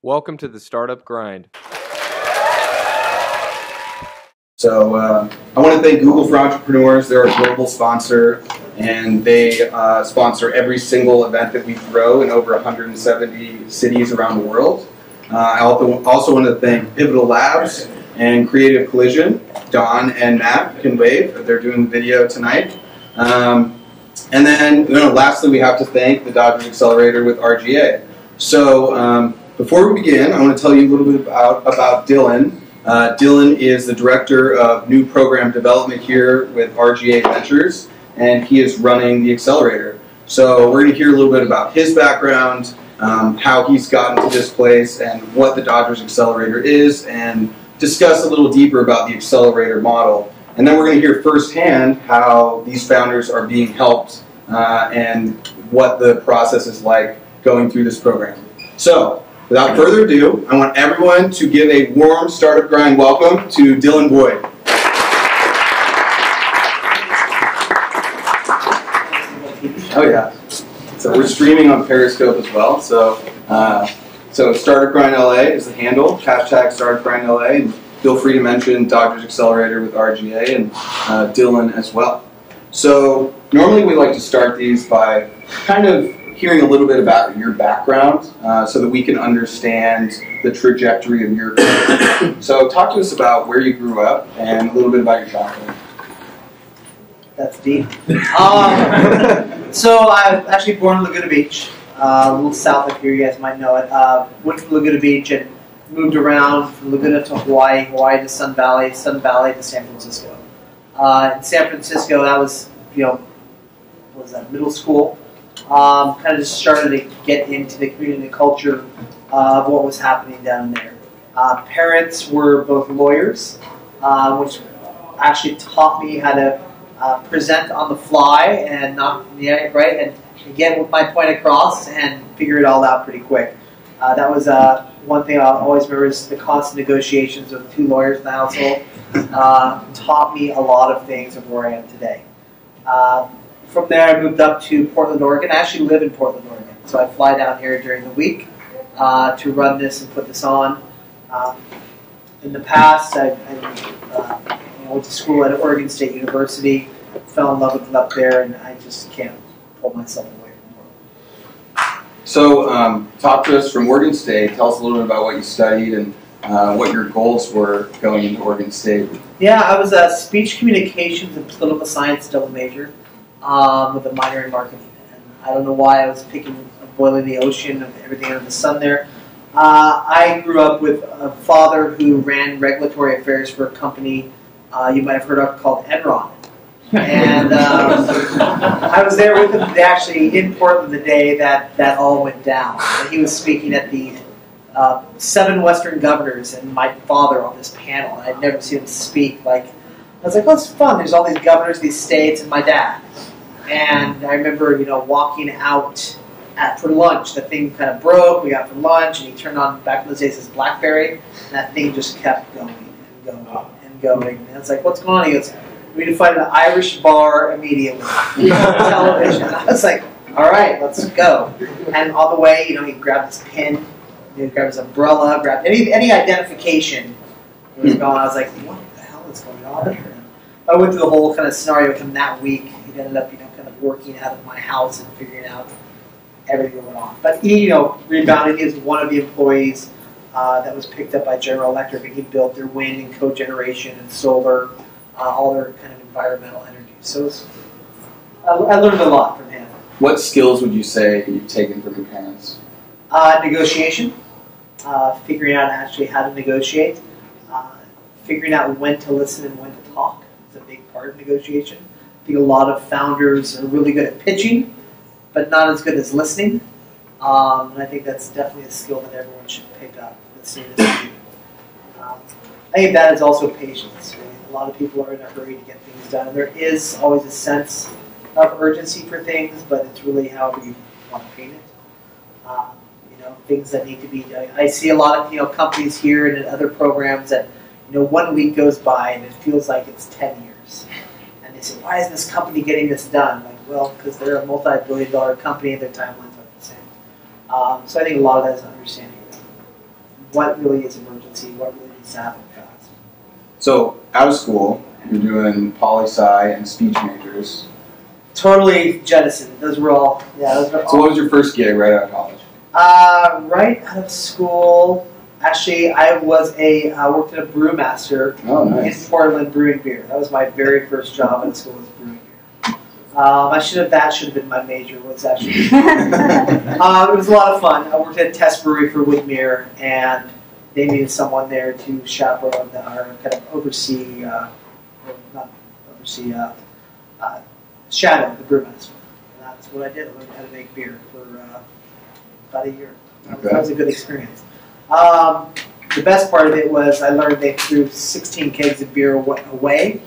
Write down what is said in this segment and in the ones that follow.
Welcome to the Startup Grind. So I want to thank Google for Entrepreneurs. They're a global sponsor, and they sponsor every single event that we throw in over 170 cities around the world. I also want to thank Pivotal Labs and Creative Collision. Don and Matt can wave. They're doing the video tonight. And then, lastly, we have to thank the Dodgers Accelerator with RGA. So before we begin, I want to tell you a little bit about Dylan. Dylan is the Director of New Program Development here with RGA Ventures, and he is running the Accelerator. So we're going to hear a little bit about his background, how he's gotten to this place, and what the Dodgers Accelerator is, and discuss a little deeper about the Accelerator model. And then we're going to hear firsthand how these founders are being helped and what the process is like going through this program. So, without further ado, I want everyone to give a warm Startup Grind welcome to Dylan Boyd. Oh yeah. So we're streaming on Periscope as well. So Startup Grind LA is the handle, hashtag Startup Grind LA, and feel free to mention Dodgers Accelerator with RGA and Dylan as well. So normally we like to start these by kind of hearing a little bit about your background so that we can understand the trajectory of your career. So talk to us about where you grew up and a little bit about your childhood. That's deep. So I'm actually born in Laguna Beach, a little south of here, you guys might know it. Went to Laguna Beach and moved around from Laguna to Hawaii, Hawaii to Sun Valley to San Francisco. In San Francisco, that was, what was that, middle school. Kind of just started to get into the community culture of what was happening down there. Parents were both lawyers, which actually taught me how to present on the fly and and get my point across and figure it all out pretty quick. That was one thing I'll always remember is the constant negotiations with two lawyers in the household. Taught me a lot of things of where I am today. From there, I moved up to Portland, Oregon. I actually live in Portland, Oregon, so I fly down here during the week to run this and put this on. In the past, I went to school at Oregon State University, fell in love with it up there, and I just can't pull myself away from Portland. So talk to us from Oregon State. Tell us a little bit about what you studied and what your goals were going into Oregon State. Yeah, I was a speech communications and political science double major. With a minor in marketing. And I don't know why I was picking boiling the ocean of everything under the sun there. I grew up with a father who ran regulatory affairs for a company you might have heard of called Enron. And I was there with him actually in Portland the day that all went down. And he was speaking at the 7 Western governors and my father on this panel. And I'd never seen him speak. I was like, oh, it's fun. There's all these governors, these states, and my dad. And I remember, walking out for lunch. The thing kind of broke. We got for lunch, and he turned on, back in those days, his BlackBerry, and that thing just kept going and going and going. And it's like, what's going on? He goes, we need to find an Irish bar immediately. Television. I was like, all right, let's go. And on the way, he grabbed his pin, he grabbed his umbrella, grabbed any identification. He was going. I was like, what the hell is going on here? I went through the whole kind of scenario with him that week. He ended up, kind of working out of my house and figuring out everything going on. But he, rebounded. He was one of the employees that was picked up by General Electric, and he built their wind and cogeneration and solar, all their kind of environmental energy. So I learned a lot from him. What skills would you say you've taken from your parents? Negotiation, figuring out actually how to negotiate, figuring out when to listen and when to talk. A big part of negotiation. I think a lot of founders are really good at pitching, but not as good as listening. And I think that's definitely a skill that everyone should pick up. I think that is also patience. Right? A lot of people are in a hurry to get things done. And there is always a sense of urgency for things, but it's really however you want to paint it. Things that need to be done. I see a lot of companies here and in other programs that 1 week goes by and it feels like it's 10 years. And they say, why is this company getting this done? Well, because they're a multi-billion-dollar company and their timelines aren't the same. So I think a lot of that is understanding. what really is emergency, what really needs to happen fast. So out of school, you're doing poli-sci and speech majors. Totally jettisoned. Those were all, those were all. So what was your first gig right out of college? Right out of school, actually, I worked at a brewmaster in Portland brewing beer. That was my very first job at school, was brewing beer. That should have been my major, was actually. It was a lot of fun. I worked at a test brewery for Woodmere, and they needed someone there to chaperone or kind of oversee, shadow the brewmaster. And that's what I did. I learned how to make beer for about a year. That was a good experience. The best part of it was I learned they threw 16 kegs of beer away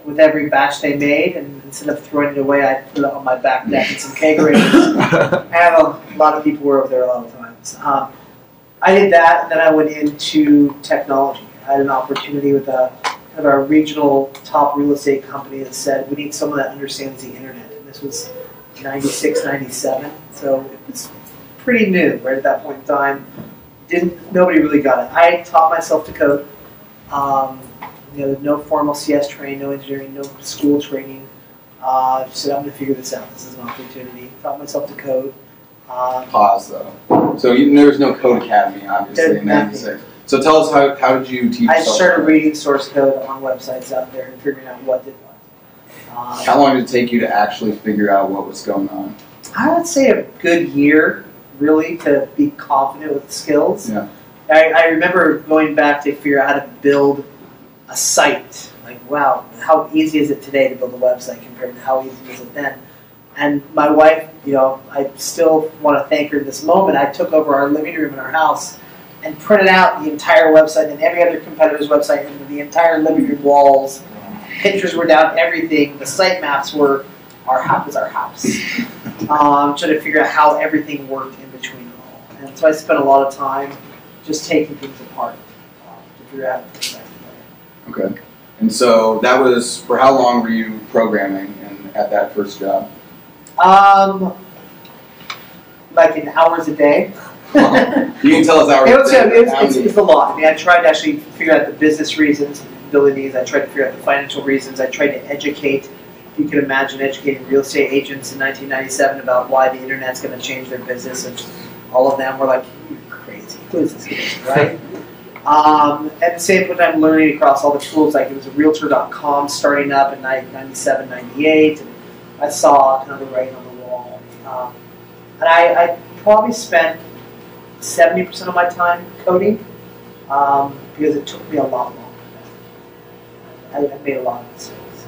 with every batch they made, and instead of throwing it away, I put it on my back deck in some kegerators. And a lot of people were over there a lot of times. I did that, and then I went into technology. I had an opportunity with a regional top real estate company that said, we need someone that understands the internet. And this was 96, 97, so it was pretty new right at that point in time. Nobody really got it. I taught myself to code. No formal CS training, no engineering, no school training. Just said, I'm going to figure this out. This is an opportunity. Taught myself to code. Pause though. So there was no code academy, obviously, in '96. So tell us how did you teach? I started reading source code on websites out there and figuring out what did what. How long did it take you to actually figure out what was going on? I would say a good year, really, to be confident with the skills. Yeah. I remember going back to figure out how to build a site. Like, wow, how easy is it today to build a website compared to how easy was it then? And my wife, I still want to thank her in this moment. I took over our living room in our house and printed out the entire website and every other competitor's website and the entire living room walls. Pictures were down, everything. The site maps were our house. Trying to figure out how everything worked in between it all. And so I spent a lot of time just taking things apart to figure out the site. Okay. And so that was, for how long were you programming at that first job? Like in hours a day. You can tell us hours a day. It's a lot. I mean, I tried to actually figure out the business reasons, abilities. I tried to figure out the financial reasons. I tried to educate, if you can imagine, educating real estate agents in 1997 about why the internet's going to change their business, and all of them were like, "You're crazy. Who is this guy?" Right? At the same time, learning across all the tools. Like, it was a Realtor.com starting up in 97, 98. And I saw kind of the writing on the wall. And I probably spent 70% of my time coding because it took me a lot longer. I made a lot of mistakes.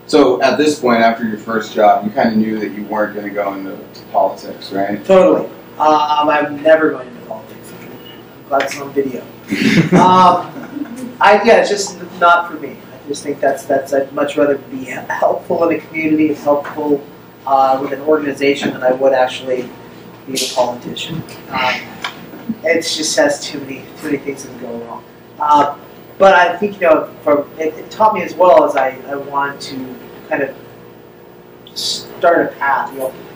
So at this point, after your first job, you kind of knew that you weren't going to go into politics, right? Totally. I'm never going into politics. I'm glad it's on video. It's just not for me. I just think that's I'd much rather be helpful in a community, helpful with an organization than I would actually be a politician. It just has too many things that go wrong. But I think it taught me as well as I wanted to kind of start a path.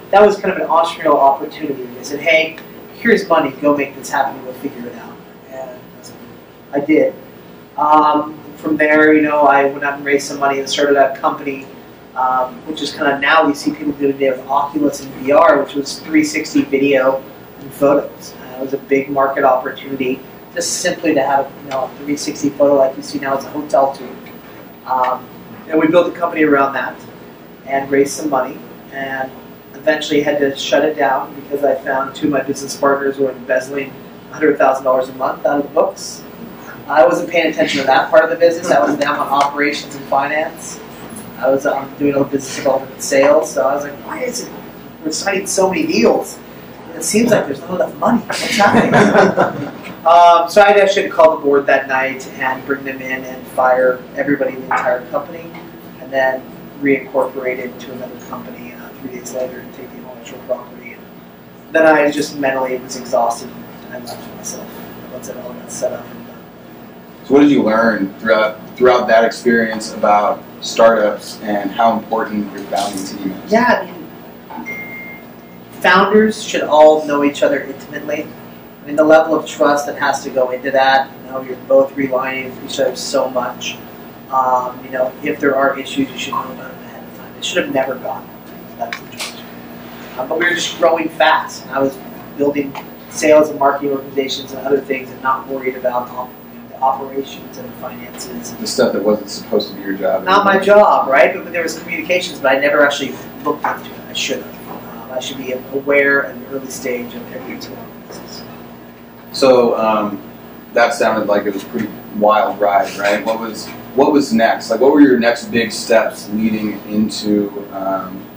That was kind of an entrepreneurial opportunity. They said, "Hey, here's money. Go make this happen. And we'll figure it out." And I did. From there, I went out and raised some money and started a company, which is kind of now we see people do today with Oculus and VR, which was 360 video and photos. It was a big market opportunity, just simply to have a 360 photo like you see now as a hotel tour. And we built a company around that and raised some money, and eventually had to shut it down because I found two of my business partners were embezzling $100,000 a month out of the books. I wasn't paying attention to that part of the business. I was down on operations and finance. I was doing all business development and sales. So I was like, why is it we're signing so many deals? And it seems like there's not enough money. What's happening? So I actually had to call the board that night and bring them in and fire everybody in the entire company, and then reincorporated to another company 3 days later and take the intellectual property. And then I just mentally was exhausted and I left myself once it all got set up. So what did you learn throughout that experience about startups and how important your founding team is? Yeah, I mean, founders should all know each other intimately. I mean, the level of trust that has to go into that, you're both relying on each other so much. If there are issues, you should know about them ahead of time. It should have never gone that situation. But we were just growing fast, and I was building sales and marketing organizations and other things, and not worried about the operations and the finances. The stuff that wasn't supposed to be your job. Not my job, right? But there was communications, but I never actually looked into it. I should have. I should be aware at an early stage of everything going on in business. So that sounded like it was a pretty wild ride, right? What was next? Like, what were your next big steps leading into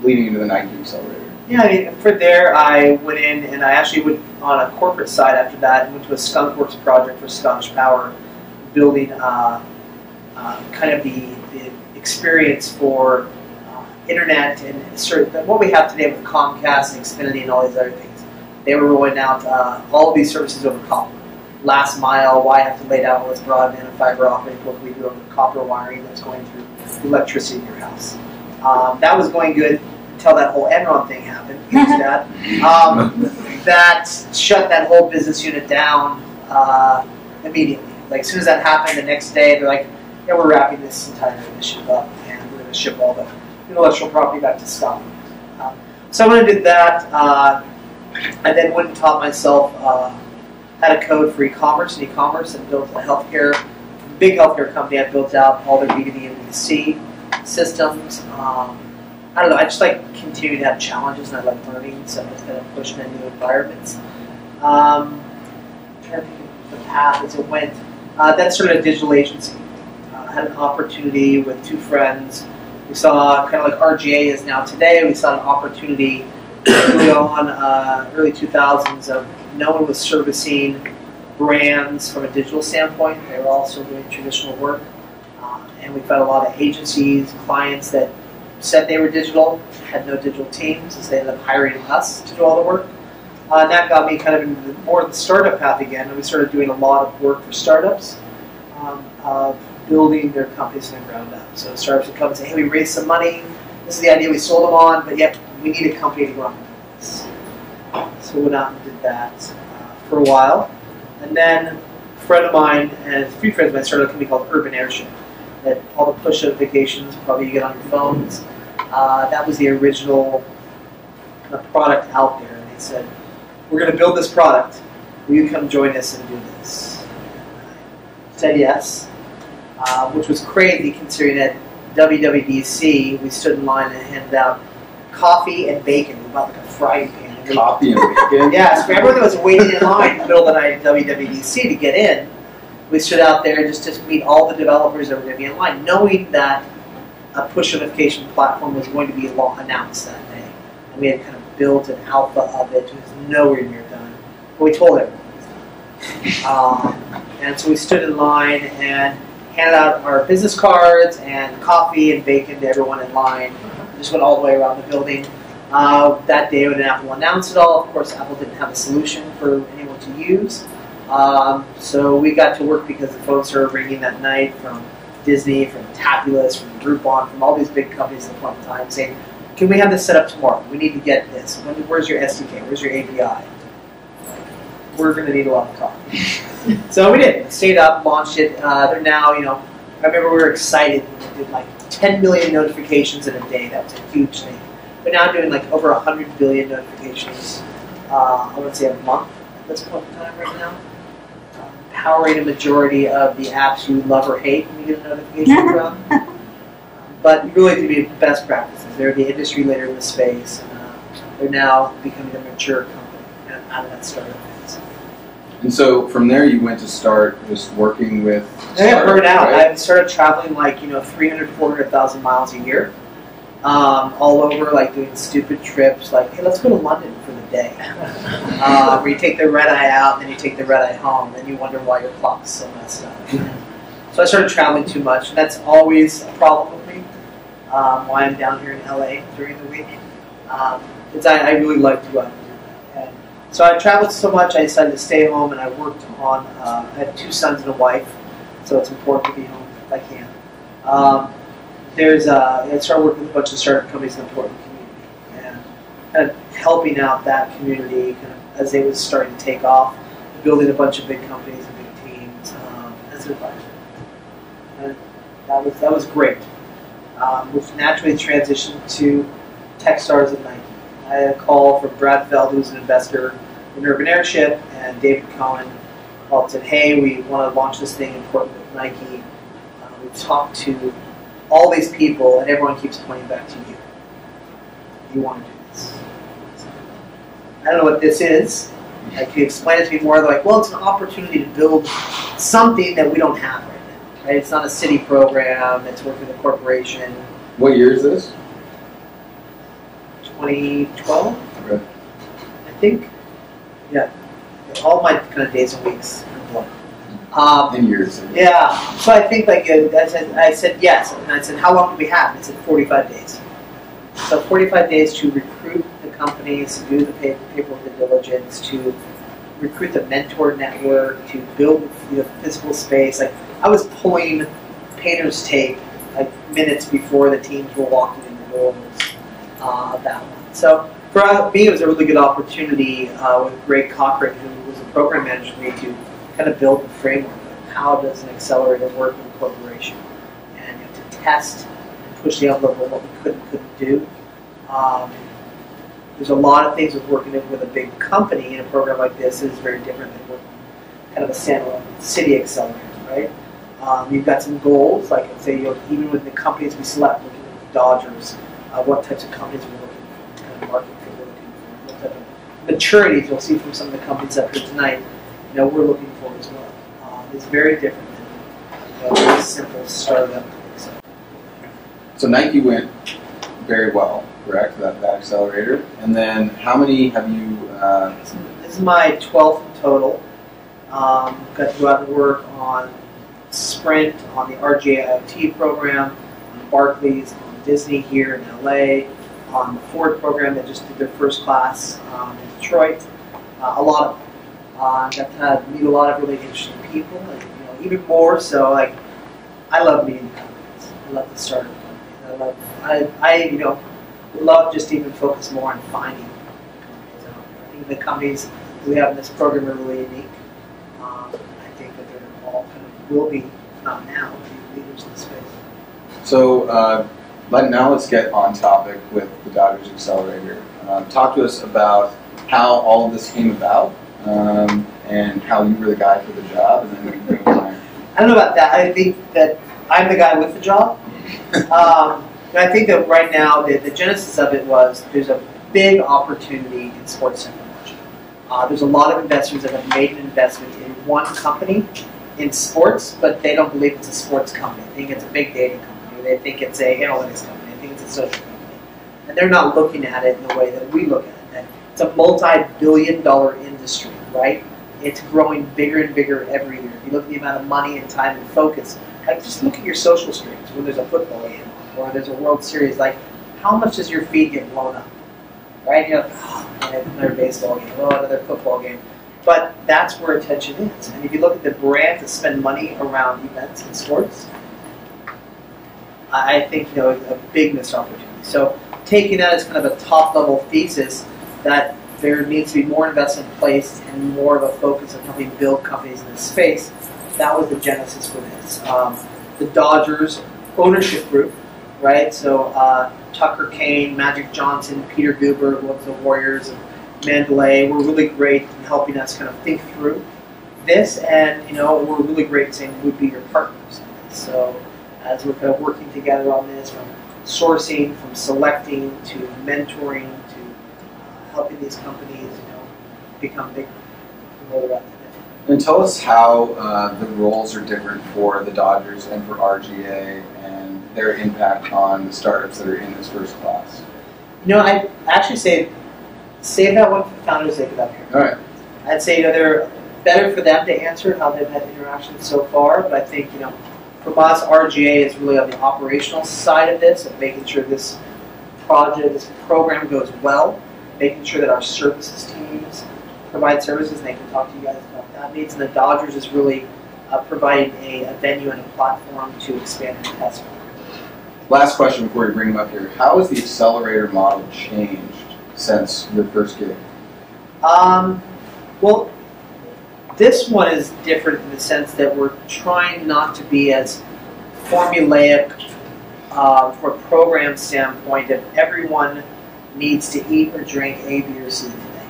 the Nike Accelerator? Yeah, I mean, for there, I went in and I actually went on a corporate side after that and went to a Skunkworks project for Scottish Power, building kind of the experience for internet and sort of what we have today with Comcast and Xfinity and all these other things. They were rolling out all of these services over copper. Last mile, why have to lay down all this broadband and fiber optic? What can we do over the copper wiring that's going through electricity in your house? That was going good until that whole Enron thing happened. That shut that whole business unit down immediately. Like, as soon as that happened, the next day they're like, yeah, we're wrapping this entire initiative up and we're going to ship all the intellectual property back to Scotland. So when I did that, I then went and taught myself how to code for e-commerce and built a big healthcare company. I built out all their B2B and B2C systems. I don't know, I just like continue to have challenges and I like learning, so I was kind of pushing into new environments. I'm trying to think of the path as it went. Then started a digital agency. I had an opportunity with two friends. We saw, kind of like RGA is now today, we saw an opportunity early on, early 2000s, of no one was servicing brands from a digital standpoint. They were also doing traditional work. And we found a lot of agencies, clients that said they were digital, had no digital teams, so they ended up hiring us to do all the work. And that got me kind of into more of the startup path again, and we started doing a lot of work for startups, of building their companies from the ground up. So startups would come and say, hey, we raised some money, this is the idea we sold them on, but yet we need a company to run this. So we went out and did that for a while. And then a friend of mine and three friends of mine started a company called Urban Airship, that all the push notifications probably you get on your phones. That was the original kind of product out there. And they said, we're going to build this product. Will you come join us and do this? I said yes, which was crazy considering that WWDC, we stood in line and handed out coffee and bacon. We bought like a frying pan. Coffee and bacon? Yes, for everyone that was waiting in line in the middle of the night at WWDC to get in, we stood out there just to meet all the developers that were going to be in line, knowing that a push notification platform was going to be announced that day. And we had kind of built an alpha of it. It was nowhere near done. But we told everyone it was done. And so we stood in line and handed out our business cards and coffee and bacon to everyone in line. We just went all the way around the building. That day when Apple announced it all, of course, Apple didn't have a solution for anyone to use. So we got to work because the phones started ringing that night from Disney, from Tabulous, from Groupon, from all these big companies at the point in time saying, can we have this set up tomorrow? We need to get this. Where's your SDK? Where's your API? We're going to need a lot of coffee. So we did. Stayed up, launched it. They're now, I remember we were excited. We did like 10 million notifications in a day. That was a huge thing. But now doing like over 100 billion notifications, I would say a month at this point in time right now. Powering a majority of the apps you love or hate when you get a notification from. But really to be best practices. They're the industry leader in the space. They're now becoming a mature company out of that startup phase. And so from there you went to start just working with I got burned out. Right? I started traveling like 300, 400,000 miles a year. All over, like doing stupid trips, like, hey, let's go to London for the day. Where you take the red eye out, and then you take the red eye home, and you wonder why your clock's so messed up. So I started traveling too much, and that's always a problem with me, why I'm down here in LA during the week. Because I really like to go out and do that. And so I traveled so much, I decided to stay home, and I worked on, I have 2 sons and a wife, so it's important to be home if I can. I started working with a bunch of startup companies in the Portland community and kind of helping out that community kind of as they was starting to take off. building a bunch of big companies and big teams as an advisor. And that was great, which naturally transitioned to Techstars at Nike. I had a call from Brad Feld, who's an investor in Urban Airship, and David Cohen called and said, hey, we want to launch this thing in Portland with Nike. We talked to all these people, and everyone keeps pointing back to you. You want to do this. I don't know what this is. Can you explain it to me more? They're like, well, it's an opportunity to build something that we don't have right now. Right? It's not a city program. It's working with a corporation. What year is this? 2012, Okay. I think. Yeah. All my kind of days and weeks are blown. In years. Yeah. So I think I said yes, and I said, how long do we have? And I said 45 days. So 45 days to recruit the companies, to do the paperwork, the diligence, to recruit the mentor network, to build the physical space. Like I was pulling painter's tape like minutes before the teams were walking in the doors of that one. So for me, it was a really good opportunity with Greg Cochran, who was a program manager for me, to kind of build the framework of how does an accelerator work in a corporation, and to test and push the envelope of what we could and couldn't do. There's a lot of things with working with a big company in a program like this is very different than working kind of a standalone city accelerator, right? You've got some goals, like say, even with the companies we select, looking at the Dodgers, what types of companies we're looking for, what kind of market fit we're looking for, what type of maturities you'll see from some of the companies up here tonight, we're looking for as well. It's very different than a very simple startup. So Nike went very well, correct? That accelerator. And then how many have you? This is my 12th in total. Got to go out and work on Sprint, on the RGA IoT program, on Barclays, on Disney here in LA, on the Ford program that just did their first class in Detroit. A lot of got to meet a lot of really interesting people, and even more so. Like I love meeting companies. I love the startup companies. I would love just to even focus more on finding companies. I think the companies we have in this program are really unique. I think that they're all kind of will be, if not now, be leaders in the space. So now let's get on topic with the Dodgers Accelerator. Talk to us about how all of this came about and how you were the guy for the job, and then we can go from there. I don't know about that. I think that I'm the guy with the job. But I think that right now the genesis of it was there's a big opportunity in sports technology. There's a lot of investors that have made an investment in one company in sports, but they don't believe it's a sports company. They think it's a big data company. They think it's an analytics company. They think it's a social company. And they're not looking at it in the way that we look at it. That it's a multi-billion-dollar industry, right? It's growing bigger and bigger every year. If you look at the amount of money and time and focus, like just look at your social streams when there's a football game or there's a World Series. Like, how much does your feed get blown up? Right? Another baseball game, another football game. But that's where attention is. And if you look at the brands that spend money around events and sports, I think a big missed opportunity. So taking that as kind of a top-level thesis that there needs to be more investment placed and more of a focus on helping build companies in this space, that was the genesis for this. The Dodgers ownership group, right? So Tucker Kane, Magic Johnson, Peter Guber, who was the Warriors of Mandalay, were really great in helping us kind of think through this, and we're really great in saying we'd be your partners in this. So as we're kind of working together on this, from sourcing, from selecting to mentoring to helping these companies, become bigger. And tell us how the roles are different for the Dodgers and for RGA and their impact on the startups that are in this first class. I actually save that one for the founders that get up here. All right. I'd say they're better for them to answer how they've had interactions so far, but I think from us, RGA is really on the operational side of this, of making sure this project, this program goes well, making sure that our services teams provide services, and they can talk to you guys about that needs. And the Dodgers is really providing a venue and a platform to expand and test. Last question before we bring them up here. How has the accelerator model changed since your first gig? Well, This one is different in the sense that we're trying not to be as formulaic from a program standpoint if everyone needs to eat or drink A, B, or C today.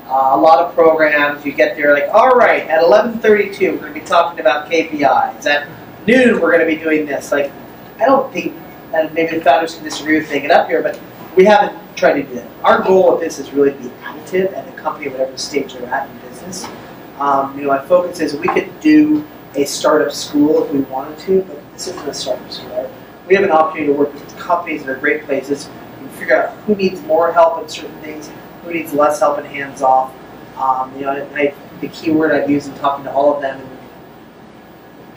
A lot of programs, you get there like, all right, at 11:32, we're going to be talking about KPIs. At noon, we're going to be doing this. Like, I don't think, and maybe the founders can disagree with taking it up here, but we haven't tried to do that. Our goal with this is really to be additive at the company, whatever stage they're at in business. My focus is we could do a startup school if we wanted to, but this isn't a startup school. Right? We have an opportunity to work with companies that are great places and figure out who needs more help in certain things, who needs less help and hands off. The key word I've used in talking to all of them and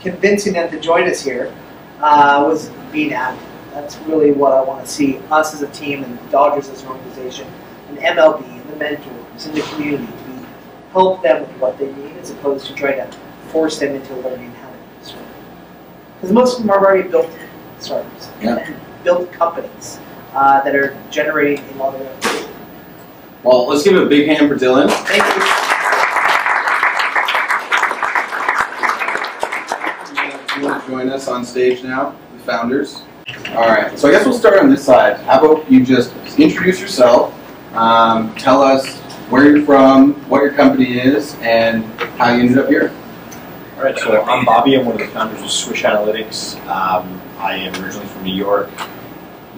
convincing them to join us here was being additive. That's really what I want to see us as a team and Dodgers as an organization, and MLB and the mentors and the community to help them with what they need as opposed to trying to force them into learning how to do this. Because most of them are already built startups and built companies that are generating a lot of revenue. Well, let's give a big hand for Dylan. Thank you. You want to join us on stage now, the founders? All right, so I guess we'll start on this side. How about you just introduce yourself, tell us where you're from, what your company is, and how you ended up here. All right, so I'm Bobby. I'm one of the founders of Swish Analytics. I am originally from New York.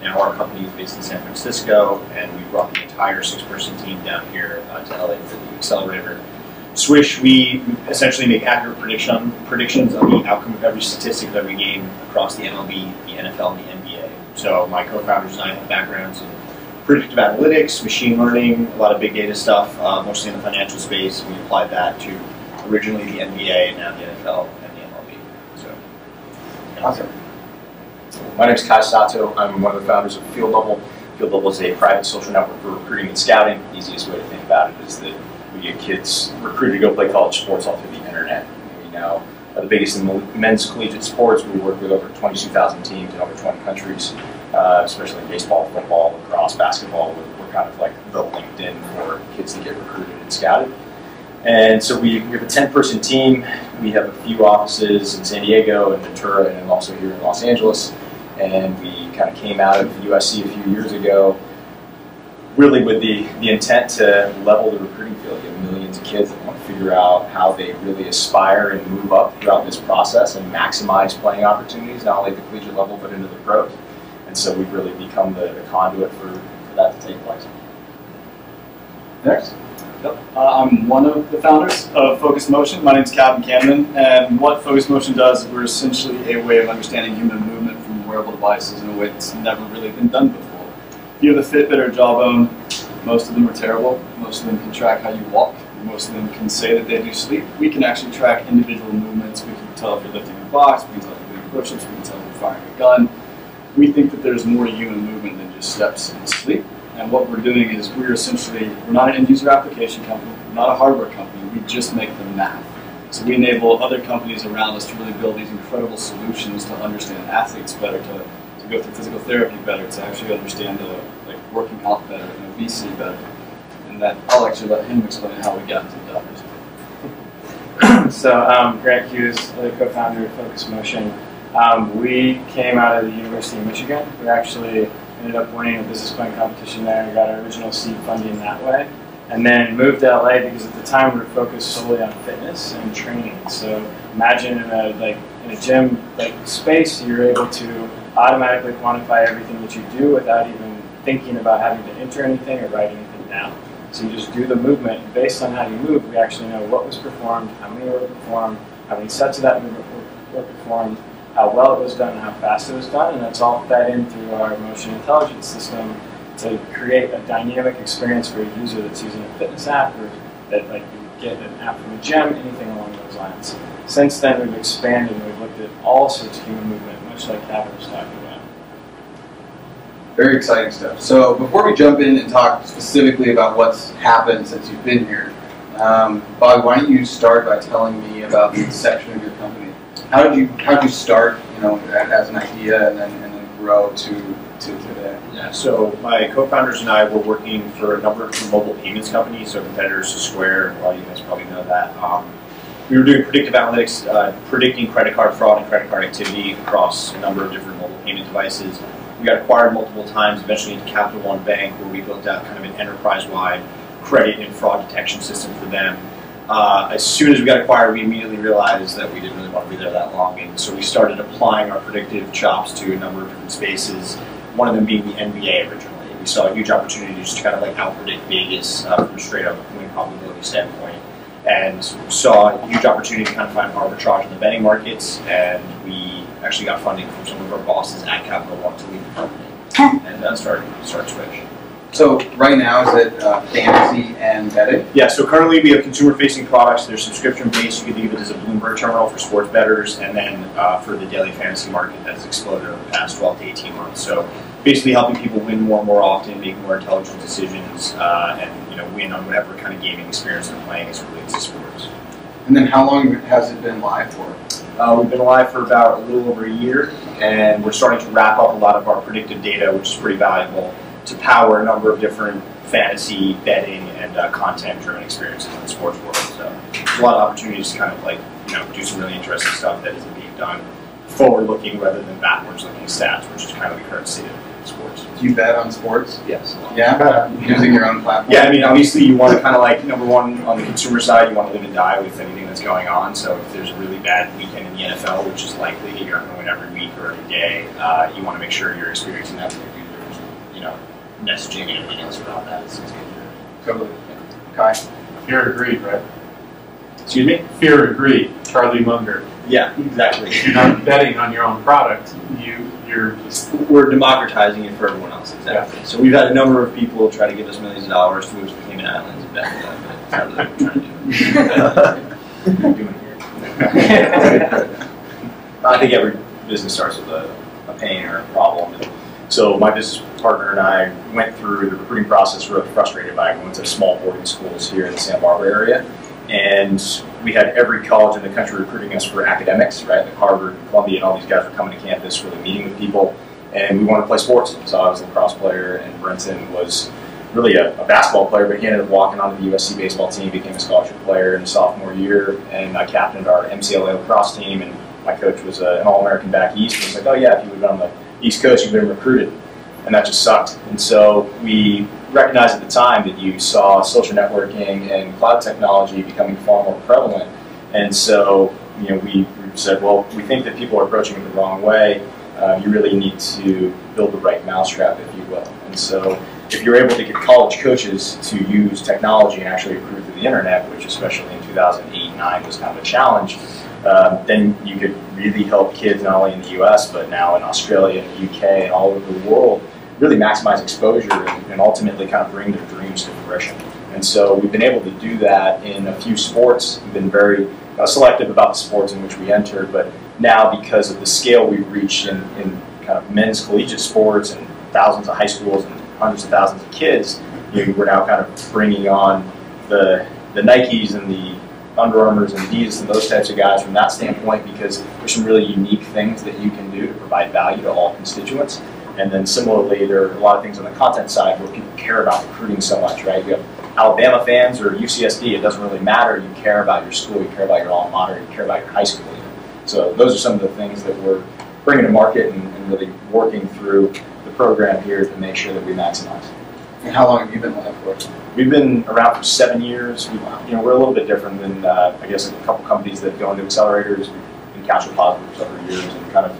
Now our company is based in San Francisco, and we brought the entire 6-person team down here to LA for the Accelerator. Swish, we essentially make accurate predictions of the outcome of every statistic that we gain across the MLB, the NFL, and the NBA. So my co-founders and I have backgrounds in predictive analytics, machine learning, a lot of big data stuff, mostly in the financial space. We applied that to originally the NBA and now the NFL and the MLB. So, Awesome. My name is Kai Sato. I'm one of the founders of Field Level. Field Level is a private social network for recruiting and scouting. The easiest way to think about it is that we get kids recruited to go play college sports all through the internet. We now are the biggest in men's collegiate sports. We work with over 22,000 teams in over 20 countries, especially in baseball, football, lacrosse, basketball. We're kind of like the LinkedIn for kids to get recruited and scouted. And so we have a 10-person team. We have a few offices in San Diego and Ventura and also here in Los Angeles. And we kind of came out of USC a few years ago, really with the intent to level the recruiting field, get millions of kids that want to figure out how they really aspire and move up throughout this process and maximize playing opportunities, not only at the collegiate level, but into the pros. And so we've really become the conduit for that to take place. Next. Yep. I'm one of the founders of Focus Motion. My name is Calvin Kahneman, and what Focus Motion does is we're essentially a way of understanding human movement from wearable devices in a way that's never really been done before. If you have a Fitbit or Jawbone, most of them are terrible. Most of them can track how you walk. Most of them can say that they do sleep. We can actually track individual movements. We can tell if you're lifting a box. We can tell if you're doing push-ups. We can tell if you're firing a gun. We think that there's more human movement than just steps and sleep. And what we're doing is we're not an end-user application company, we're not a hardware company, we just make the math. So we enable other companies around us to really build these incredible solutions to understand athletes better, to go through physical therapy better, to actually understand working out better and obesity better. And that I'll actually let him explain how we got into the Dodgers. So Grant Hughes, the co-founder of Focus Motion. We came out of the University of Michigan. We actually ended up winning a business plan competition there and got our original seed funding that way. And then moved to LA because at the time we were focused solely on fitness and training. So imagine in a gym space, you're able to automatically quantify everything that you do without even thinking about having to enter anything or write anything down. So you just do the movement, and based on how you move, we actually know what was performed, how many were performed, how many sets of that movement were performed, how well it was done, and how fast it was done, and that's all fed in through our motion intelligence system to create a dynamic experience for a user that's using a fitness app or that you get an app from a gym, anything along those lines. Since then, we've expanded and we've looked at all sorts of human movement, much like Kevin was talking about. Very exciting stuff. So before we jump in and talk specifically about what's happened since you've been here, Bobby, why don't you start by telling me about the inception of your company? How did you start, as an idea and then grow to today? Yeah, so my co-founders and I were working for a number of mobile payments companies, so competitors to Square. A lot of you guys probably know that. we were doing predictive analytics, predicting credit card fraud and credit card activity across a number of different mobile payment devices. We got acquired multiple times, eventually into Capital One Bank, where we built out kind of an enterprise-wide credit and fraud detection system for them. As soon as we got acquired, we immediately realized that we didn't really want to be there that long, and so we started applying our predictive chops to a number of different spaces, one of them being the NBA originally. We saw a huge opportunity just to kind of like out-predict Vegas from a straight-up win probability standpoint, and saw a huge opportunity to kind of find arbitrage in the betting markets, and we actually got funding from some of our bosses at Capital One to lead the company, and started Switch. So right now, is it fantasy and betting? Yeah, so currently we have consumer-facing products. They're subscription-based. You can think of it as a Bloomberg terminal for sports bettors, and then for the daily fantasy market that has exploded over the past 12 to 18 months. So basically helping people win more and more often, make more intelligent decisions, and win on whatever kind of gaming experience they're playing as it relates to sports. And then how long has it been live for? We've been live for about a little over a year, and we're starting to wrap up a lot of our predictive data, which is pretty valuable, to power a number of different fantasy, betting, and content-driven experiences in the sports world. So there's a lot of opportunities to kind of like, do some really interesting stuff that isn't being done forward-looking rather than backwards-looking stats, which is kind of the current state of sports. Do you bet on sports? Yes. Yeah? Using your own platform? Yeah, I mean, obviously you want to kind of like, number one, on the consumer side, you want to live and die with anything that's going on. So if there's a really bad weekend in the NFL, which is likely, you're not going to win every week or every day, you want to make sure you're experiencing that with your users, messaging and everything else around that is good. Totally. Kai? Fear and greed, right? Excuse me? Fear and greed, Charlie Munger. Yeah, exactly. You're not betting on your own product. You're just... We're democratizing it for everyone else, exactly. Yeah. So we've had a number of people try to give us millions of dollars to move to the Cayman Islands and bet for that, but it's not really what we're trying to do. What are you doing here? I think every business starts with a pain or a problem. So my business partner and I went through the recruiting process really frustrated by going to small boarding schools here in the Santa Barbara area. And we had every college in the country recruiting us for academics, right? Like Harvard, Columbia, and all these guys were coming to campus, really meeting with people. And we wanted to play sports. So I was a lacrosse player, and Brenton was really a basketball player, but he ended up walking onto the USC baseball team, became a scholarship player in his sophomore year, and I captained our MCLA lacrosse team, and my coach was an All-American back east. And he was like, oh yeah, if you live on the East Coast, you've been recruited. And that just sucked. And so we recognized at the time that you saw social networking and cloud technology becoming far more prevalent. And so we said, well, we think that people are approaching it the wrong way. You really need to build the right mousetrap, if you will. And so if you're able to get college coaches to use technology and actually recruit through the internet, which especially in 2008-9 was kind of a challenge, then you could really help kids not only in the US, but now in Australia and the UK and all over the world, really maximize exposure and ultimately kind of bring their dreams to fruition. And so we've been able to do that in a few sports. We've been very selective about the sports in which we entered, but now because of the scale we've reached in kind of men's collegiate sports and thousands of high schools and hundreds of thousands of kids, we're now kind of bringing on the Nikes and the Under Armours and Adidas and those types of guys from that standpoint, because there's some really unique things that you can do to provide value to all constituents. And then similarly, there are a lot of things on the content side where people care about recruiting so much, right? You have Alabama fans or UCSD, it doesn't really matter. You care about your school, you care about your alma mater, you care about your high school even. So those are some of the things that we're bringing to market and really working through the program here to make sure that we maximize. And how long have you been live for? We've been around for 7 years. We're a little bit different than, I guess, a couple companies that go into accelerators. We've been capture positive for several years and kind of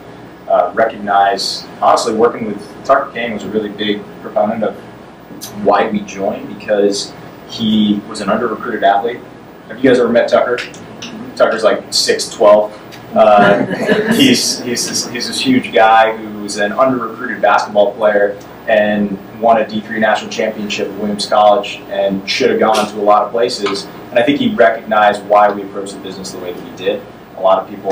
recognize, honestly, working with Tucker Kane was a really big proponent of why we joined, because he was an under-recruited athlete. Have you guys ever met Tucker? Tucker's like 6'12". He's this huge guy who's an under-recruited basketball player and won a D3 national championship at Williams College and should have gone to a lot of places. And I think he recognized why we approached the business the way that we did. A lot of people,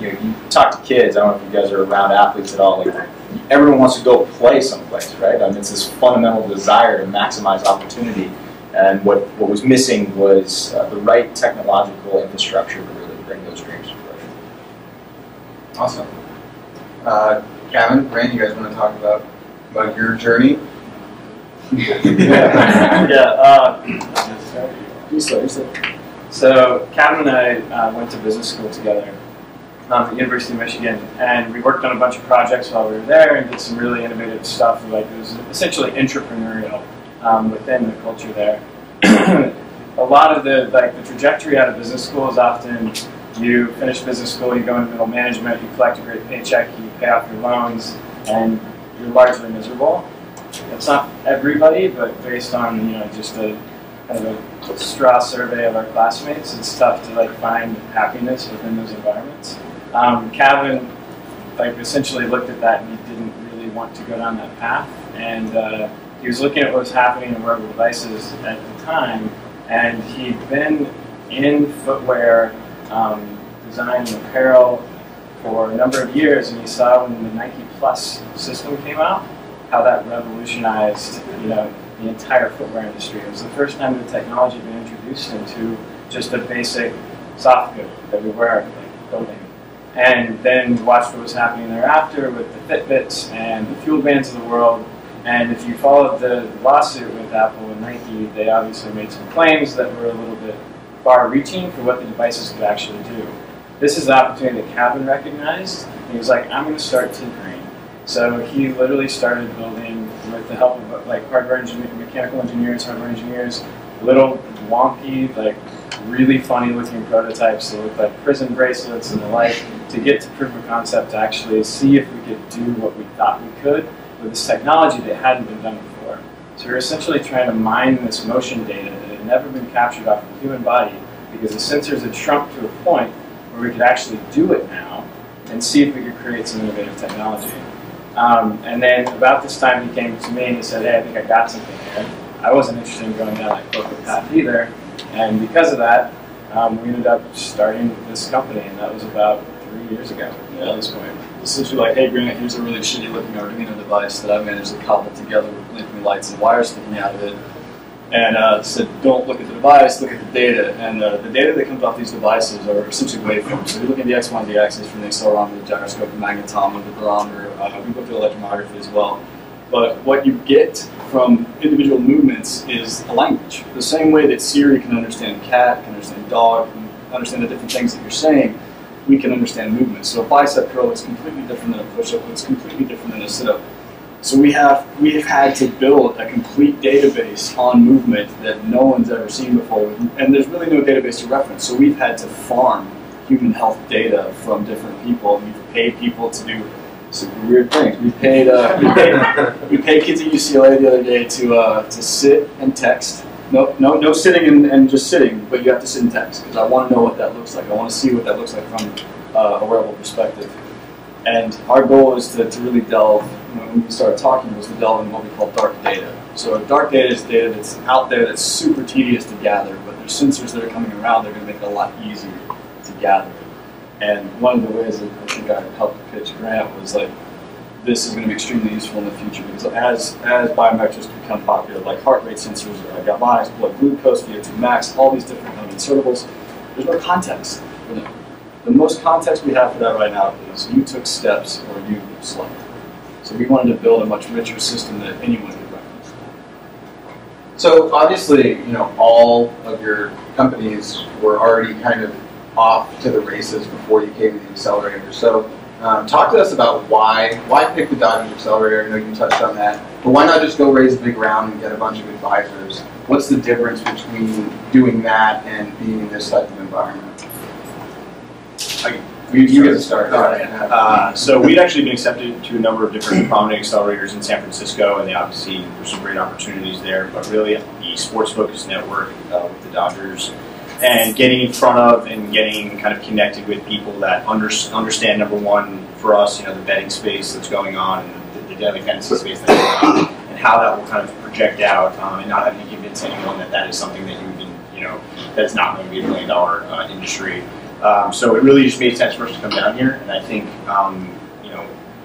you talk to kids, I don't know if you guys are around athletes at all, like everyone wants to go play someplace, right? I mean, it's this fundamental desire to maximize opportunity. And what was missing was the right technological infrastructure to really bring those dreams to fruition. Awesome. Kevin, Brand, you guys want to talk about your journey? You start. So Kevin and I went to business school together at the University of Michigan, and we worked on a bunch of projects while we were there and did some really innovative stuff. Like, it was essentially entrepreneurial within the culture there. A lot of the trajectory out of business school is often you finish business school, you go into middle management, you collect a great paycheck, you pay off your loans, and you're largely miserable. That's not everybody, but based on just a kind of a straw survey of our classmates, it's tough to find happiness within those environments. Calvin essentially looked at that and he didn't really want to go down that path, and he was looking at what was happening in wearable devices at the time, and he'd been in footwear design and apparel for a number of years, and he saw when the Nike Plus system came out how that revolutionized the entire footwear industry. It was the first time the technology had been introduced into just a basic soft good that we wear, like clothing. And then watched what was happening thereafter with the Fitbits and the Fuel Bands of the world. And if you followed the lawsuit with Apple and Nike, they obviously made some claims that were a little bit far-reaching for what the devices could actually do. This is the opportunity that Calvin recognized. He was like, I'm going to start tinkering. So he literally started building, with the help of hardware engineers, mechanical engineers, hardware engineers, little wonky, really funny looking prototypes that look like prison bracelets and the like, to get to proof of concept, to actually see if we could do what we thought we could with this technology that hadn't been done before. So we're essentially trying to mine this motion data that had never been captured off the human body, because the sensors had shrunk to a point where we could actually do it now and see if we could create some innovative technology. And then about this time he came to me and he said, hey, I think I got something here. I wasn't interested in going down that corporate path either. And because of that, we ended up starting this company, and that was about 3 years ago at this point. Essentially like, hey Grant, here's a really shitty looking Arduino device that I managed to cobble together with blinking lights and wires sticking out of it. And said, don't look at the device, look at the data. And the data that comes off these devices are essentially waveforms. So we look at the X, Y, and Z axis from the accelerometer, the gyroscope, the magnetometer, the barometer. We look at electromyography as well. But what you get from individual movements is a language. The same way that Siri can understand cat, can understand dog, can understand the different things that you're saying, we can understand movement. So a bicep curl is completely different than a push-up, it's completely different than a sit-up. So we have had to build a complete database on movement that no one's ever seen before, and there's really no database to reference. So we've had to farm human health data from different people. We've paid people to do some weird things. We paid kids at UCLA the other day to sit and text. No sitting and just sitting, but you have to sit and text, because I want to know what that looks like. I want to see what that looks like from a wearable perspective. And our goal is to really delve, when we started talking, was to delve in what we call dark data. So dark data is data that's out there that's super tedious to gather, but there's sensors that are coming around that are going to make it a lot easier to gather. And one of the ways that I think I helped pitch Grant was this is going to be extremely useful in the future, because as biometrics become popular, like heart rate sensors, galvanics, blood glucose, VO2 max, all these different kind of insertables, there's no context for them. The most context we have for that right now is you took steps or you slept. So we wanted to build a much richer system that anyone could reference. So obviously, all of your companies were already kind of off to the races before you came to the Accelerator. So talk to us about why pick the Dodgers Accelerator. I know you touched on that, but why not just go raise a big round and get a bunch of advisors? What's the difference between doing that and being in this type of environment? You get to start. So we'd actually been accepted to a number of different prominent accelerators in San Francisco, and they obviously there's some great opportunities there. But really, the sports-focused network with the Dodgers, and getting in front of and getting kind of connected with people that understand, number one, for us, the betting space that's going on, and the daily fantasy space that's going on, and how that will kind of project out, and not having to convince anyone that is something that that's not going to be $1 billion industry. So it really just made sense for us to come down here, and I think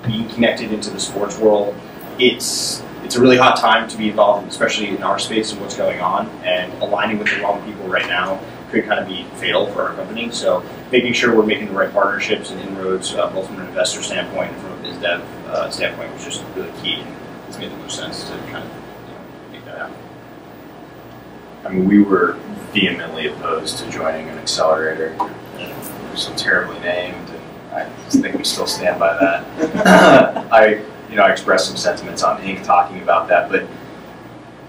being connected into the sports world, it's a really hot time to be involved, especially in our space and what's going on, and aligning with the wrong people right now could kind of be fatal for our company. So making sure we're making the right partnerships and inroads, both from an investor standpoint and from a biz dev standpoint, was just really key, and it's made the most sense to kind of make that happen. I mean, we were vehemently opposed to joining an accelerator. We're so terribly named, and I think we still stand by that. I expressed some sentiments on Inc. talking about that, but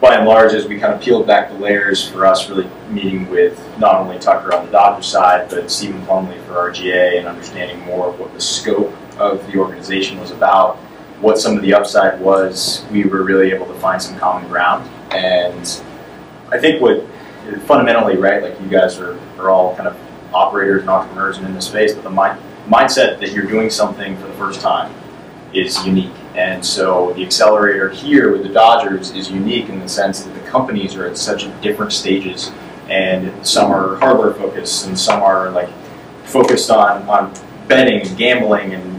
by and large, as we kind of peeled back the layers for us, really meeting with not only Tucker on the Dodgers side, but Stephen Plumley for RGA, and understanding more of what the scope of the organization was about, what some of the upside was, we were really able to find some common ground. And I think what fundamentally, right, like you guys are all kind of operators and entrepreneurs and in this space, but the mindset that you're doing something for the first time is unique. And so the accelerator here with the Dodgers is unique in the sense that the companies are at such different stages, and some are hardware focused and some are like focused on betting and gambling and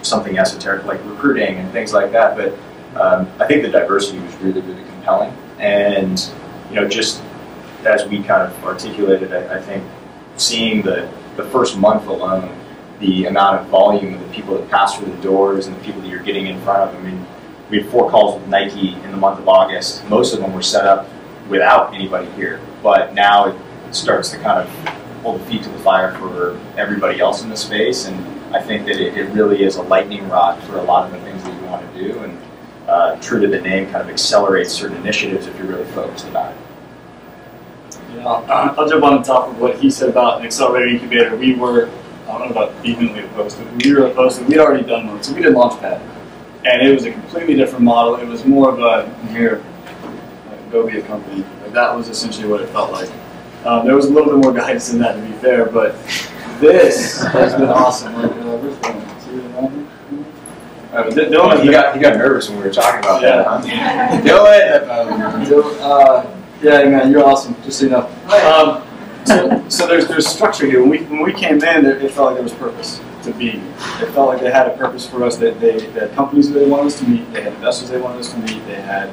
something esoteric like recruiting and things like that. But I think the diversity was really, really compelling. And just as we kind of articulated, I think seeing the first month alone, the amount of volume of the people that pass through the doors and the people that you're getting in front of. I mean, we had 4 calls with Nike in the month of August. Most of them were set up without anybody here. But now it starts to kind of hold the feet to the fire for everybody else in the space. And I think that it really is a lightning rod for a lot of the things that you want to do. And true to the name, kind of accelerates certain initiatives if you're really focused about it. Yeah, I'll jump on top of what he said about an accelerator incubator. We were, I don't know about vehemently opposed, but we were opposed to it. We'd already done one, so we did Launchpad. And it was a completely different model. It was more of a, here, go be a company. Like, that was essentially what it felt like. There was a little bit more guidance in that, to be fair, but this has been awesome. Like, where's the He got nervous when we were talking about that. Huh? Do it! Yeah, man, you're awesome, just so you know. So there's structure here. When we came in, it felt like there was purpose to be here. It felt like they had a purpose for us. They had companies that they wanted us to meet. They had investors they wanted us to meet. They had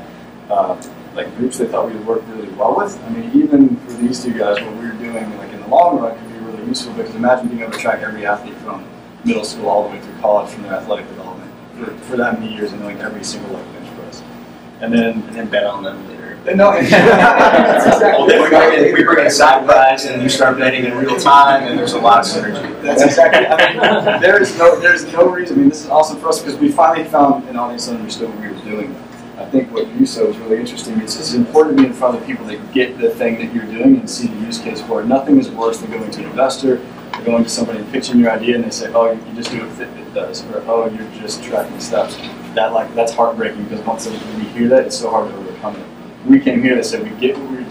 like groups they thought we would work really well with. I mean, even for these 2 guys, what we were doing, like in the long run, could be really useful, because imagine being able to track every athlete from middle school all the way through college from their athletic development for that many years, and knowing every single bench press, and then bet on them later. No, that's exactly. We bring in side buys and you start betting in real time, and there's a lot of synergy. That's exactly. I mean, there's no reason. I mean, this is awesome for us because we finally found an audience that understood what we were doing. I think what you said was really interesting. It's important to be in front of people that get the thing that you're doing and see the use case for it. Nothing is worse than going to an investor or going to somebody and pitching your idea, and they say, "Oh, you just do what Fitbit does," or "Oh, you're just tracking steps." That's heartbreaking, because once we hear that, it's so hard to overcome it. We came here, they said, we get what we're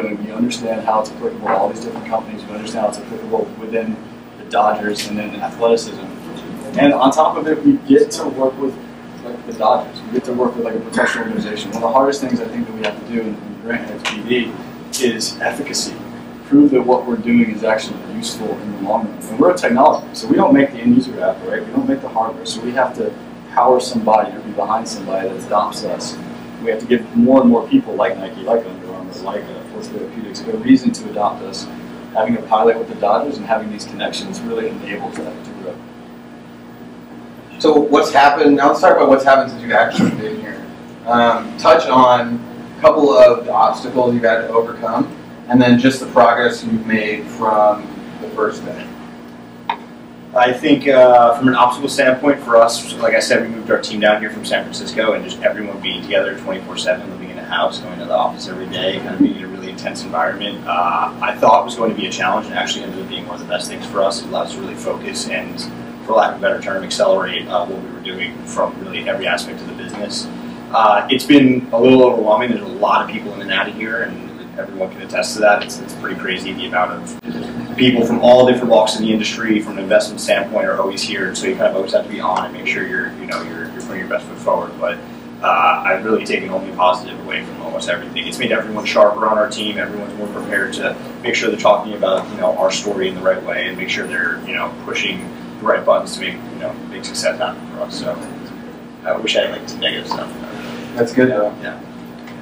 doing, we understand how it's applicable to all these different companies, we understand how it's applicable within the Dodgers and then athleticism. And on top of it, we get to work with like the Dodgers. We get to work with like a professional organization. One of the hardest things I think that we have to do in Grant XPD is efficacy. Prove that what we're doing is actually useful in the long run. And we're a technology, so we don't make the end user app, right? We don't make the hardware, so we have to power somebody or be behind somebody that adopts us. We have to give more and more people like Nike, like Under Armour, like Force Therapeutics, a reason to adopt us. Having a pilot with the Dodgers and having these connections really enables that to grow. So what's happened, now let's talk about what's happened since you've actually been here. Touch on a couple of the obstacles you've had to overcome, and then just the progress you've made from the first day. I think from an obstacle standpoint for us, like I said, we moved our team down here from San Francisco, and just everyone being together 24/7, living in a house, going to the office every day, kind of being in a really intense environment, I thought was going to be a challenge, and actually ended up being one of the best things for us. It allowed us to really focus and, for lack of a better term, accelerate what we were doing from really every aspect of the business. It's been a little overwhelming. There's a lot of people in and out of here, and everyone can attest to that. It's pretty crazy the amount of people from all different walks in the industry, from an investment standpoint, are always here. So you kind of always have to be on and make sure you're putting your best foot forward. But I've really taken only positive away from almost everything. It's made everyone sharper on our team. Everyone's more prepared to make sure they're talking about our story in the right way, and make sure they're pushing the right buttons to make success happen for us. So I wish I had like some negative stuff. That's good though. Yeah.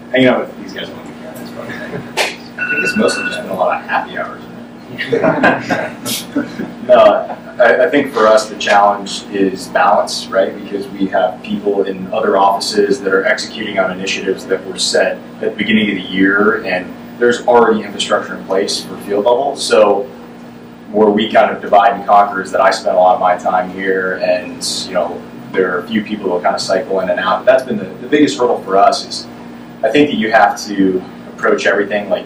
Hanging out with these guys on the weekend is fun. I think it's mostly just been a lot of happy hours. No, I think for us the challenge is balance, right? Because we have people in other offices that are executing on initiatives that were set at the beginning of the year, and there's already infrastructure in place for field level. So where we kind of divide and conquer is that I spend a lot of my time here, and there are a few people who kind of cycle in and out. But that's been the biggest hurdle for us. Is I think that you have to approach everything like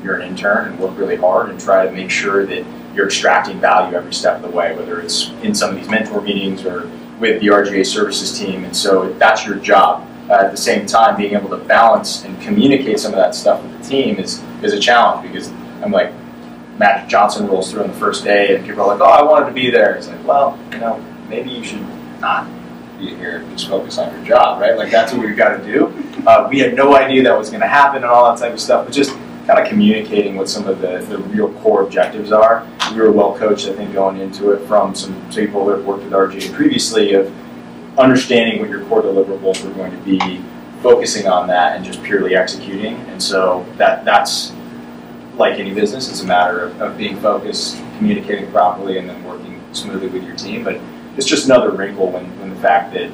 you're an intern and work really hard and try to make sure that you're extracting value every step of the way, whether it's in some of these mentor meetings or with the RGA services team. And so that's your job. At the same time, being able to balance and communicate some of that stuff with the team is a challenge, because I'm like, Magic Johnson rolls through on the first day and people are like, oh, I wanted to be there. It's like, well, maybe you should not be here and just focus on your job, right? Like, that's what we've got to do. We had no idea that was going to happen and all that type of stuff, but just kind of communicating what some of the real core objectives are. We were well coached, I think, going into it from some people that have worked with RGA previously, of understanding what your core deliverables were going to be, focusing on that, and just purely executing. And so that's like any business. It's a matter of being focused, communicating properly, and then working smoothly with your team. But it's just another wrinkle when the fact that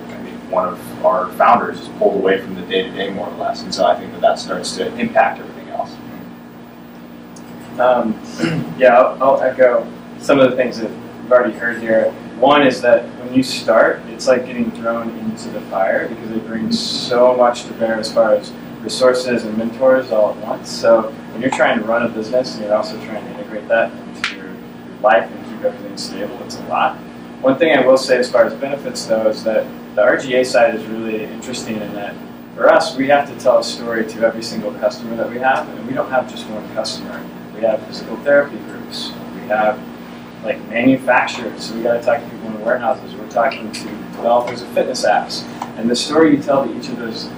one of our founders is pulled away from the day-to-day more or less. And so I think that starts to impact everything else. Yeah, I'll echo some of the things that we've already heard here. One is that when you start, it's like getting thrown into the fire, because it brings so much to bear as far as resources and mentors all at once. So when you're trying to run a business and you're also trying to integrate that into your life and keep everything stable, it's a lot. One thing I will say as far as benefits, though, is that the RGA side is really interesting in that for us, we have to tell a story to every single customer that we have, and we don't have just one customer. We have physical therapy groups. We have like manufacturers, so we got to talk to people in warehouses. We're talking to developers of fitness apps, and the story you tell to each of those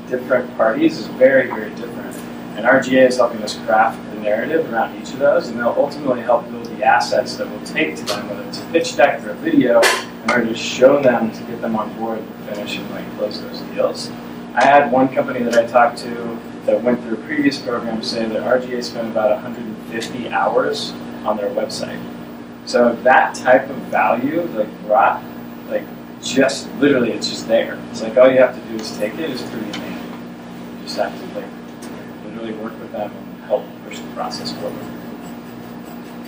different parties is very, very different. And RGA is helping us craft the narrative around each of those, and they'll ultimately help build the assets that we'll take to them, whether it's a pitch deck or a video, in order to show them, to get them on board and finish and close those deals. I had one company that I talked to that went through a previous program say that RGA spent about 150 hours on their website. So that type of value, brought, just literally, it's just there. It's like all you have to do is take it. It's pretty amazing. You just have to literally work with them and help push the process forward.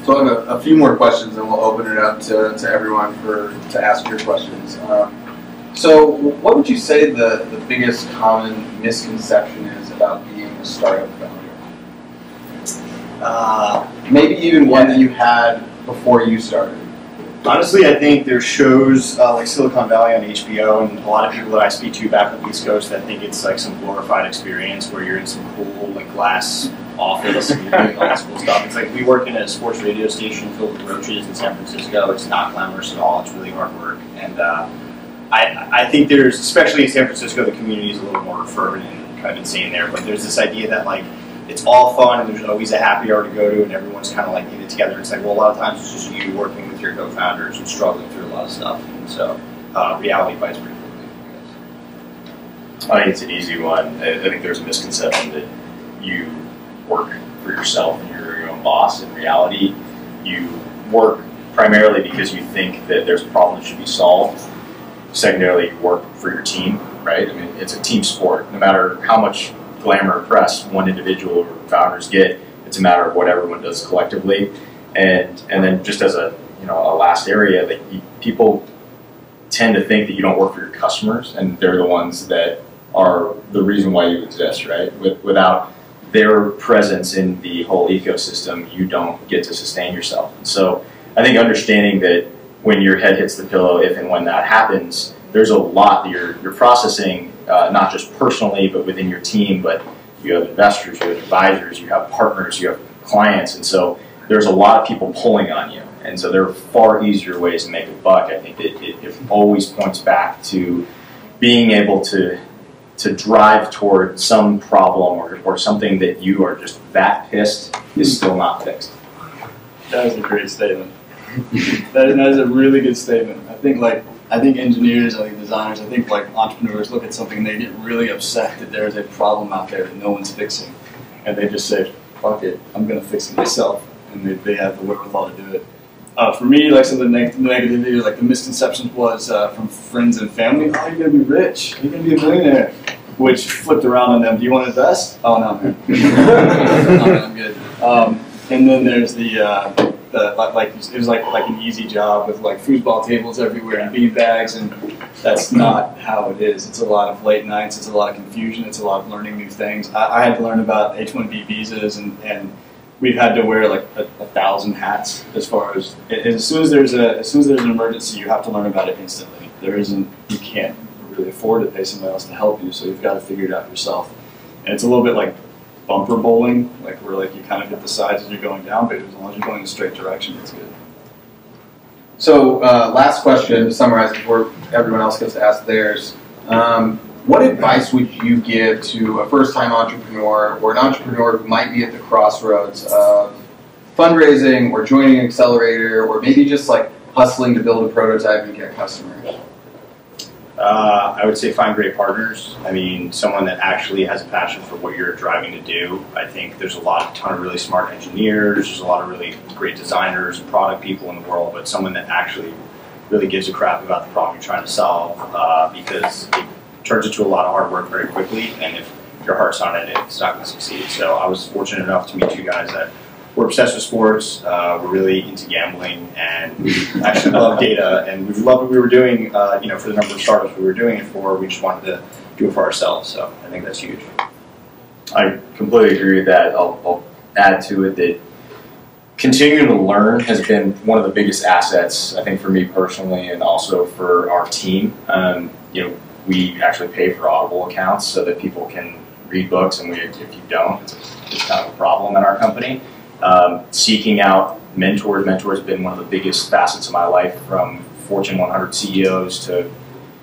So I have a few more questions, and we'll open it up to everyone to ask your questions. So what would you say the biggest common misconception is about being a startup founder? Maybe even one that you had before you started. Honestly, I think there's shows like Silicon Valley on HBO, and a lot of people that I speak to back on the East Coast that think it's like some glorified experience where you're in some cool glass office and you're doing all this cool stuff. It's like we work in a sports radio station filled with roaches in San Francisco. It's not glamorous at all. It's really hard work. And I think there's, especially in San Francisco, the community is a little more fervent and kind of insane there. But there's this idea that it's all fun and there's always a happy hour to go to and everyone's kind of in it together. It's like, well, a lot of times it's just you working with your co-founders and struggling through a lot of stuff. And so reality bites pretty quickly, I guess. I think it's an easy one. I think there's a misconception that you work for yourself and you're your own boss. In reality, you work primarily because you think that there's a problem that should be solved. Secondarily, you work for your team, right? I mean, it's a team sport. No matter how much glamour or press one individual or founders get, it's a matter of what everyone does collectively. And then just as a last area, people tend to think that you don't work for your customers, and they're the ones that are the reason why you exist, right? Without their presence in the whole ecosystem, you don't get to sustain yourself. And so I think understanding that when your head hits the pillow, if and when that happens, there's a lot that you're processing, not just personally, but within your team. But you have investors, you have advisors, you have partners, you have clients, and so there's a lot of people pulling on you. And so there are far easier ways to make a buck. I think it always points back to being able to drive toward some problem or something that you are just that pissed is still not fixed. That is a great statement. that is a really good statement. I think engineers, I think designers, I think entrepreneurs look at something and they get really upset that there's a problem out there that no one's fixing. And they just say, fuck it, I'm going to fix it myself. And they have the wherewithal to do it. For me, some of the negativity, the misconceptions was from friends and family, oh, you're going to be rich, you're going to be a millionaire. which flipped around on them. Do you want to invest? Oh no, man. No, man, I'm good. And then there's like it was like an easy job with like foosball tables everywhere and bean bags, and that's not how it is. It's a lot of late nights. It's a lot of confusion. It's a lot of learning new things. I had to learn about H-1B visas, and we've had to wear like 1,000 hats as far as soon as there's an emergency, you have to learn about it instantly. You can't really afford to pay somebody else to help you, so you've got to figure it out yourself. And it's a little bit like bumper bowling, like where like you kind of hit the sides as you're going down, but as long as you're going in a straight direction, it's good. So last question to summarize before everyone else gets to ask theirs. What advice would you give to a first-time entrepreneur or an entrepreneur who might be at the crossroads of fundraising or joining an accelerator or maybe just like hustling to build a prototype and get customers? I would say find great partners. I mean, someone that actually has a passion for what you're driving to do. I think there's a ton of really smart engineers, there's a lot of really great designers and product people in the world, but someone that actually really gives a crap about the problem you're trying to solve, because it turns into a lot of hard work very quickly, and if your heart's on it, it's not going to succeed. So I was fortunate enough to meet two guys that were obsessed with sports, we're really into gambling, and we actually love data, and we loved what we were doing, for the number of startups we were doing it for. We just wanted to do it for ourselves, so I think that's huge. I completely agree with that. I'll add to it that continuing to learn has been one of the biggest assets, I think, for me personally, and also for our team. We actually pay for Audible accounts so that people can read books, and if you don't, it's kind of a problem in our company. Seeking out mentors. Mentors have been one of the biggest facets of my life, from Fortune 100 CEOs to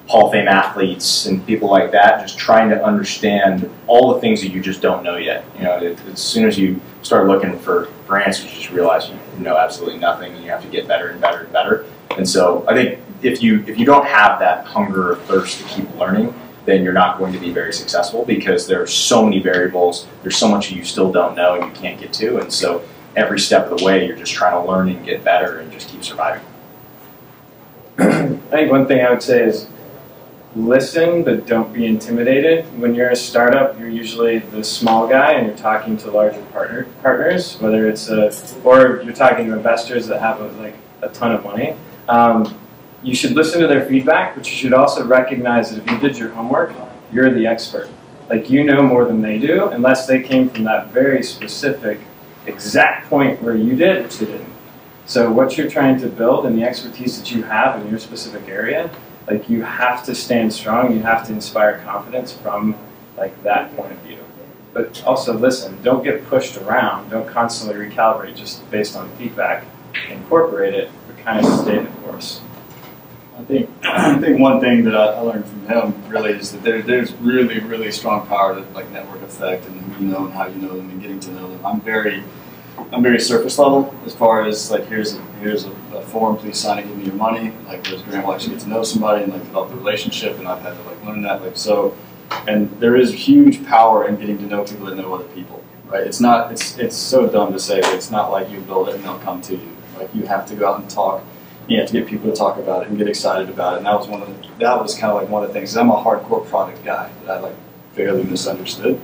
Hall of Fame athletes and people like that, just trying to understand all the things that you just don't know yet. As soon as you start looking for answers, you just realize you know absolutely nothing, and you have to get better and better and better. And so I think if you don't have that hunger or thirst to keep learning, then you're not going to be very successful, because there are so many variables, there's so much you still don't know and you can't get to, and so every step of the way you're just trying to learn and get better and just keep surviving. I think one thing I would say is listen, but don't be intimidated. When you're a startup, you're usually the small guy and you're talking to larger partners, whether it's or you're talking to investors that have a ton of money. You should listen to their feedback, but you should also recognize that if you did your homework, you're the expert. Like, you know more than they do, unless they came from that very specific, exact point where you did, which they didn't. So what you're trying to build and the expertise that you have in your specific area, like, you have to stand strong, you have to inspire confidence from that point of view. But also listen, don't get pushed around, don't constantly recalibrate just based on feedback, incorporate it, but kind of stay the course. I think one thing that I learned from him really is that there's really, really strong power to network effect and who you know and how you know them and getting to know them. I'm very surface level as far as here's a form, please sign it, give me your money. Whereas Graham will actually get to know somebody and develop a relationship, and I've had to learn that and there is huge power in getting to know people that know other people. Right? It's so dumb to say that it's not like you build it and they'll come to you. You have to go out and talk. You have to get people to talk about it and get excited about it. And that was kind of one of the things. I'm a hardcore product guy that I fairly misunderstood.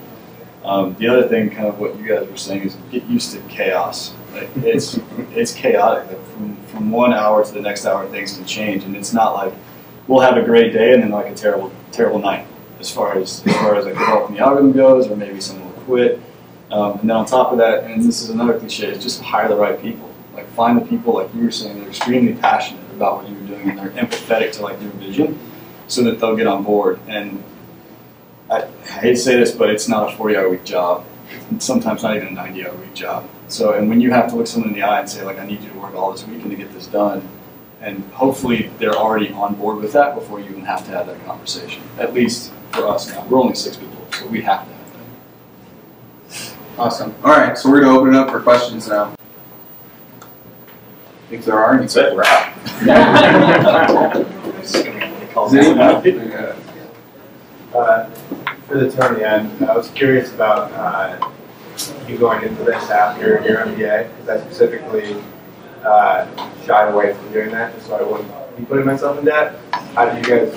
The other thing, kind of what you guys were saying, is get used to chaos. It's chaotic. From 1 hour to the next hour, things can change, and it's not like we'll have a great day and then a terrible night as far as developing the algorithm goes, or maybe someone will quit. And then on top of that, and this is another cliche, is just hire the right people. Find the people, like you were saying, that are extremely passionate about what you were doing, and they're empathetic to your vision, so that they'll get on board. And I hate to say this, but it's not a 40-hour-week job. It's sometimes not even a 90-hour-week job. So, and when you have to look someone in the eye and say, I need you to work all this weekend to get this done, and hopefully they're already on board with that before you even have to have that conversation. At least for us now. We're only 6 people, so we have to have that. Awesome. All right, so we're going to open it up for questions now. If there are any, We're out. For the Tony end, I was curious about you going into this after your MBA, because I specifically shied away from doing that just so I wouldn't be putting myself in debt. How did you guys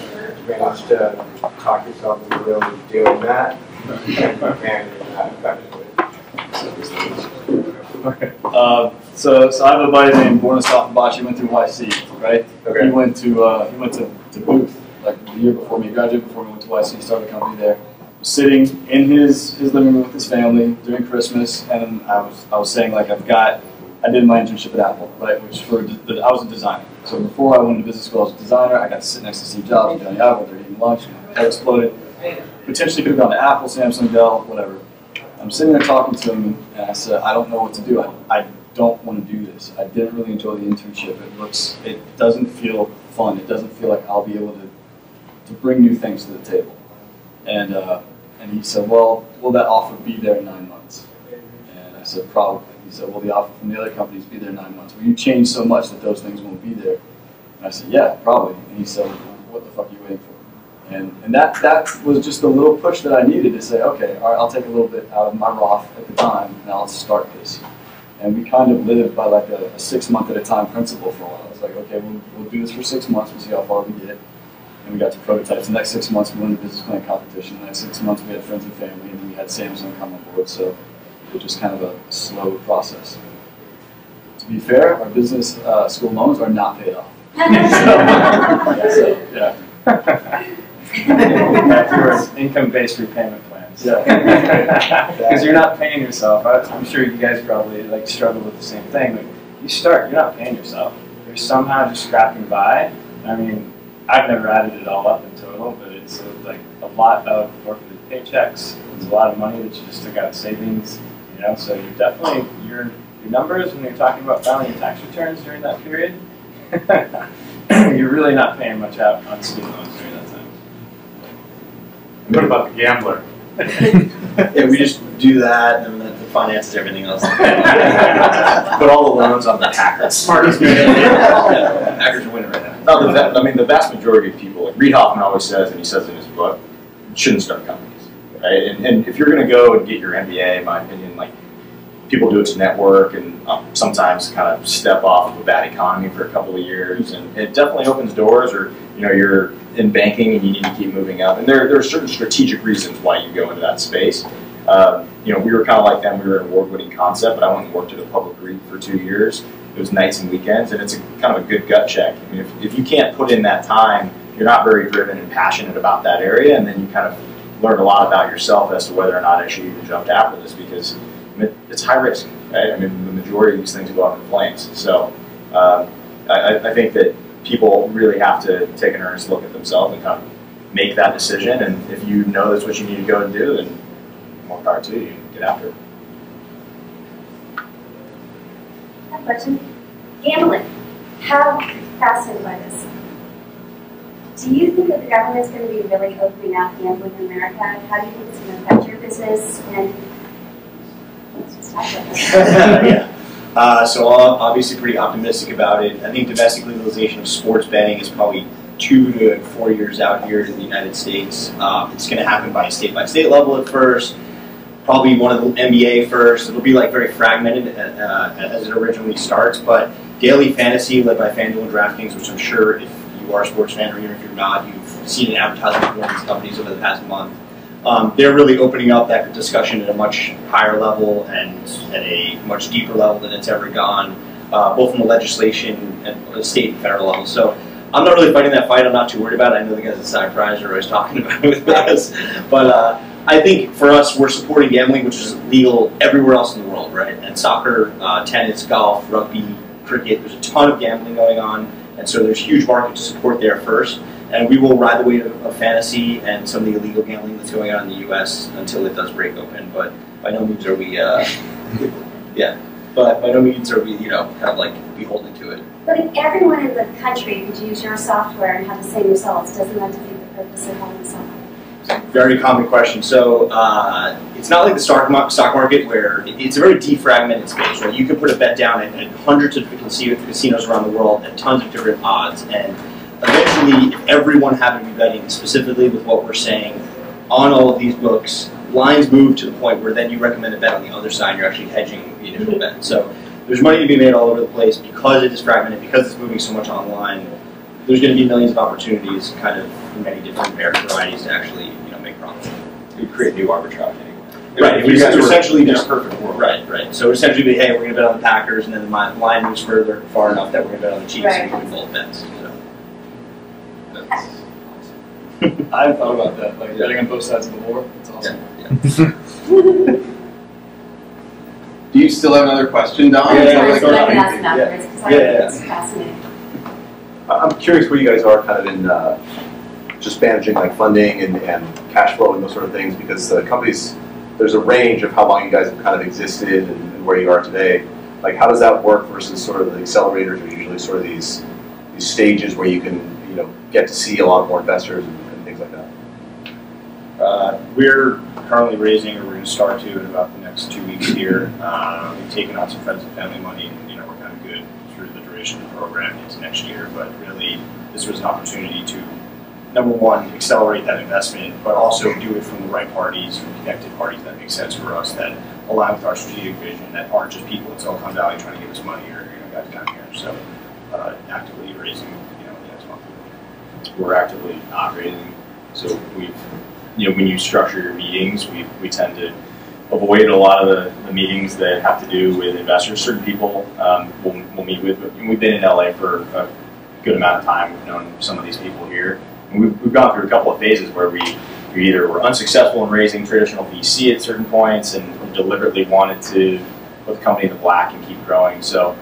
managed to talk yourself into really doing that and managing that effectively? So I have a buddy named Borna Softbachi. He went through YC, right? Okay. He went to Booth like the year before me. He graduated before me. Went to YC. He started a company there. Was sitting in his living room with his family during Christmas, and I was saying like I did my internship at Apple, right? Which I was a designer. So before I went to business school, I was a designer. I got to sit next to Steve Jobs and Johnny Apple. They're eating lunch. My head exploded. Potentially could have gone to Apple, Samsung, Dell, whatever. I'm sitting there talking to him, and I said, I don't know what to do. I don't want to do this. I didn't really enjoy the internship. It doesn't feel fun. It doesn't feel like I'll be able to bring new things to the table. And he said, well, will that offer be there in 9 months? And I said, probably. He said, will the offer from the other companies be there in 9 months? Will you change so much that those things won't be there? And I said, yeah, probably. And he said, well, what the fuck are you waiting for? And that was just a little push that I needed to say, okay, all right, I'll take a little bit out of my Roth at the time, and I'll start this. And we kind of lived by like a 6 month at a time principle for a while. It's like, okay, we'll do this for 6 months, we'll see how far we get. And we got to prototypes. The next 6 months we won the business plan competition. The next 6 months we had friends and family, and then we had Samsung come on board. So it was just kind of a slow process. To be fair, our business school loans are not paid off. So yeah. That's your income-based repayment plans. Yeah. Because you're not paying yourself. I'm sure you guys probably like struggle with the same thing. But you start, you're not paying yourself. You're somehow just scrapping by. I mean, I've never added it all up in total, but it's like a lot of forfeited paychecks. It's a lot of money that you just took out of savings. You know, so you're definitely your numbers when you're talking about filing your tax returns during that period. You're really not paying much out on student loans during that time. What about the gambler? Yeah, we just do that, and then the finances everything else. Put all the loans on the hackers. Smartest man. Hackers are winning right now. No, the vast majority of people, like Reid Hoffman always says, and he says in his book, shouldn't start companies, right? And if you're going to go and get your MBA, in my opinion, like people do it to network and sometimes kind of step off of a bad economy for a couple of years, and it definitely opens doors. Or you're in banking and you need to keep moving up, and there are certain strategic reasons why you go into that space. We were kind of like them. We were an award-winning concept, but I went and worked at a public REIT for 2 years. It was nights and weekends, and it's kind of a good gut check. I mean, if you can't put in that time, you're not very driven and passionate about that area, and then you kind of learn a lot about yourself as to whether or not I should even jump after this, because it's high risk, right? I mean, the majority of these things go up in flames. So I think that people really have to take an earnest look at themselves and kind of make that decision. And if you know that's what you need to go and do, then more power to you. Get after it. I have a question. Gambling. How fascinated by this? Do you think that the government's going to be really opening up gambling in America? How do you think it's going to affect your business? And let's just talk about this. Yeah. So I'm obviously pretty optimistic about it. I think domestic legalization of sports betting is probably 2 to 4 years out here in the United States. It's going to happen by state level at first. Probably one of the NBA first. It'll be like very fragmented as it originally starts. But daily fantasy led by FanDuel and DraftKings, which I'm sure if you are a sports fan or even if you're not, you've seen an advertisement from one of these companies over the past month. They're really opening up that discussion at a much higher level and at a much deeper level than it's ever gone, both from the legislation and the state and federal level. So I'm not really fighting that fight. I'm not too worried about it. I know the guys at Side Prize are always talking about it with us. But I think for us, we're supporting gambling, which is legal everywhere else in the world, right? And soccer, tennis, golf, rugby, cricket, there's a ton of gambling going on. And so there's a huge market to support there first. And we will ride the wave of fantasy and some of the illegal gambling that's going on in the U.S. until it does break open. But by no means are we, but by no means are we, kind of like beholden to it. But if everyone in the country could use your software and have the same results, doesn't that defeat the purpose of having software? Very common question. So it's not like the stock market where it's a very defragmented space, right? You can put a bet down at hundreds of casinos around the world at tons of different odds, and eventually, if everyone happened to be betting specifically with what we're saying on all of these books, lines move to the point where then you recommend a bet on the other side, and you're actually hedging the initial bet. So there's money to be made all over the place because it is fragmented, because it's moving so much online. there's going to be millions of opportunities, kind of many different varieties to actually make profit. You create new arbitrage anyway. Right. If you guys were essentially in a just perfect world. Right. So essentially, hey, we're going to bet on the Packers, and then the line moves far enough that we're going to bet on the Chiefs, and we win both bets. So. I hadn't thought about that. Like betting on both sides of the war. That's awesome. Do you still have another question, Don? I Yeah, was yeah, going to yeah. ask him afterwards because I Yeah. think it's fascinating. I'm curious where you guys are kind of in just managing like funding and cash flow and those sort of things, because the companies, there's a range of how long you guys have kind of existed and where you are today. Like how does that work versus sort of the accelerators are usually sort of these stages where you can get to see a lot more investors and things like that? We're currently raising, or we're going to start to in about the next 2 weeks here. We've taken on some friends and family money, and we're kind of good through the duration of the program into next year. But really, this was an opportunity to, number one, accelerate that investment, but also do it from the right parties, from connected parties that make sense for us, that align with our strategic vision, that aren't just people in Silicon Valley trying to give us money or guys down here. So actively raising, the next month. We're actively not raising. So we've, when you structure your meetings, we tend to avoid a lot of the meetings that have to do with investors. Certain people we'll meet with, but we've been in LA for a good amount of time. We've known some of these people here. And we've gone through a couple of phases where we either were unsuccessful in raising traditional VC at certain points and deliberately wanted to put the company in the black and keep growing. So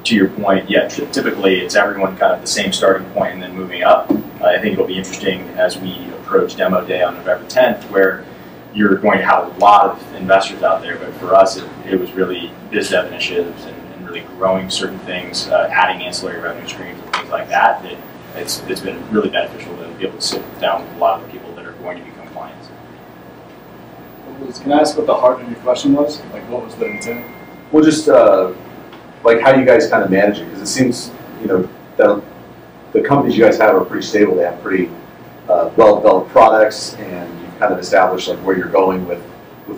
to your point, yeah, typically it's everyone kind of the same starting point and then moving up. I think it'll be interesting as we approach demo day on November 10th, where you're going to have a lot of investors out there. But for us, it was really biz dev initiatives and really growing certain things, adding ancillary revenue streams and things like that. It's been really beneficial to be able to sit down with a lot of the people that are going to become clients. Can I ask what the heart of your question was? Like, what was the intent? Well, just like how you guys kind of manage it, because it seems that the companies you guys have are pretty stable. They have pretty well-developed products, and you've kind of established like where you're going with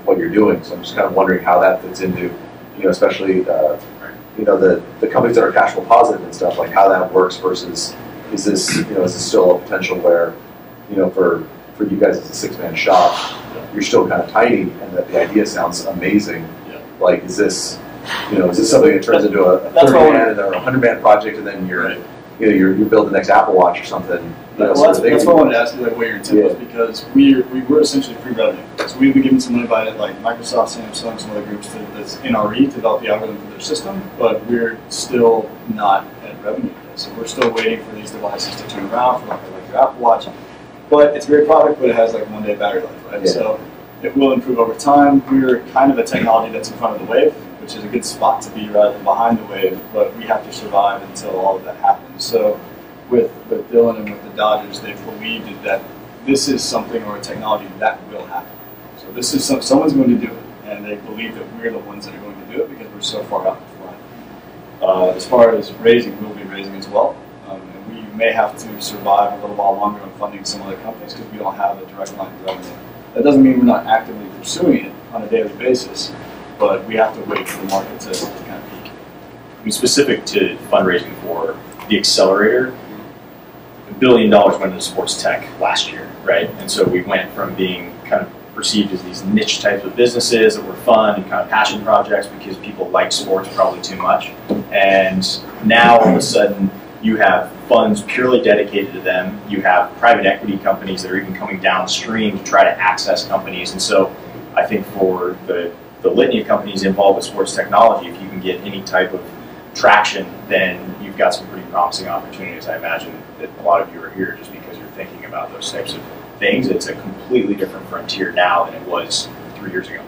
what you're doing. So I'm just kind of wondering how that fits into, especially the companies that are cash flow positive and stuff, like how that works versus is this still a potential where, for you guys as a six-man shop, you're still kind of tiny, and that the idea sounds amazing. Yeah. Like, is this something that turns into a 30-man or a 100-man project, and then you're you build the next Apple Watch or something? That's what I wanted to ask you, like what your intent was, because we were essentially pre-revenue. So we've been given some money by like Microsoft, Samsung, some other groups that's NRE to develop the algorithm for their system, but we're still not at revenue yet. So we're still waiting for these devices to turn around for like your Apple Watch. But it's a great product, but it has like 1 day battery life, right? Yeah. So it will improve over time. We're kind of a technology that's in front of the wave, which is a good spot to be rather than behind the wave, but we have to survive until all of that happens. So with Dylan and with the Dodgers, they've believed that this is something or a technology that will happen. So this is someone's going to do it, and they believe that we're the ones that are going to do it because we're so far out in front. As far as raising, we'll be raising as well. And we may have to survive a little while longer on funding some other companies because we don't have a direct line to revenue. That doesn't mean we're not actively pursuing it on a daily basis, but we have to wait for the market to kind of peak. I mean, specific to fundraising for the Accelerator, $1 billion went into sports tech last year, right? And so we went from being kind of perceived as these niche types of businesses that were fun and kind of passion projects because people like sports probably too much. And now all of a sudden you have funds purely dedicated to them. You have private equity companies that are even coming downstream to try to access companies. And so I think for the litany of companies involved with sports technology, if you can get any type of traction, then you've got some pretty promising opportunities. I imagine that a lot of you are here just because you're thinking about those types of things. It's a completely different frontier now than it was 3 years ago.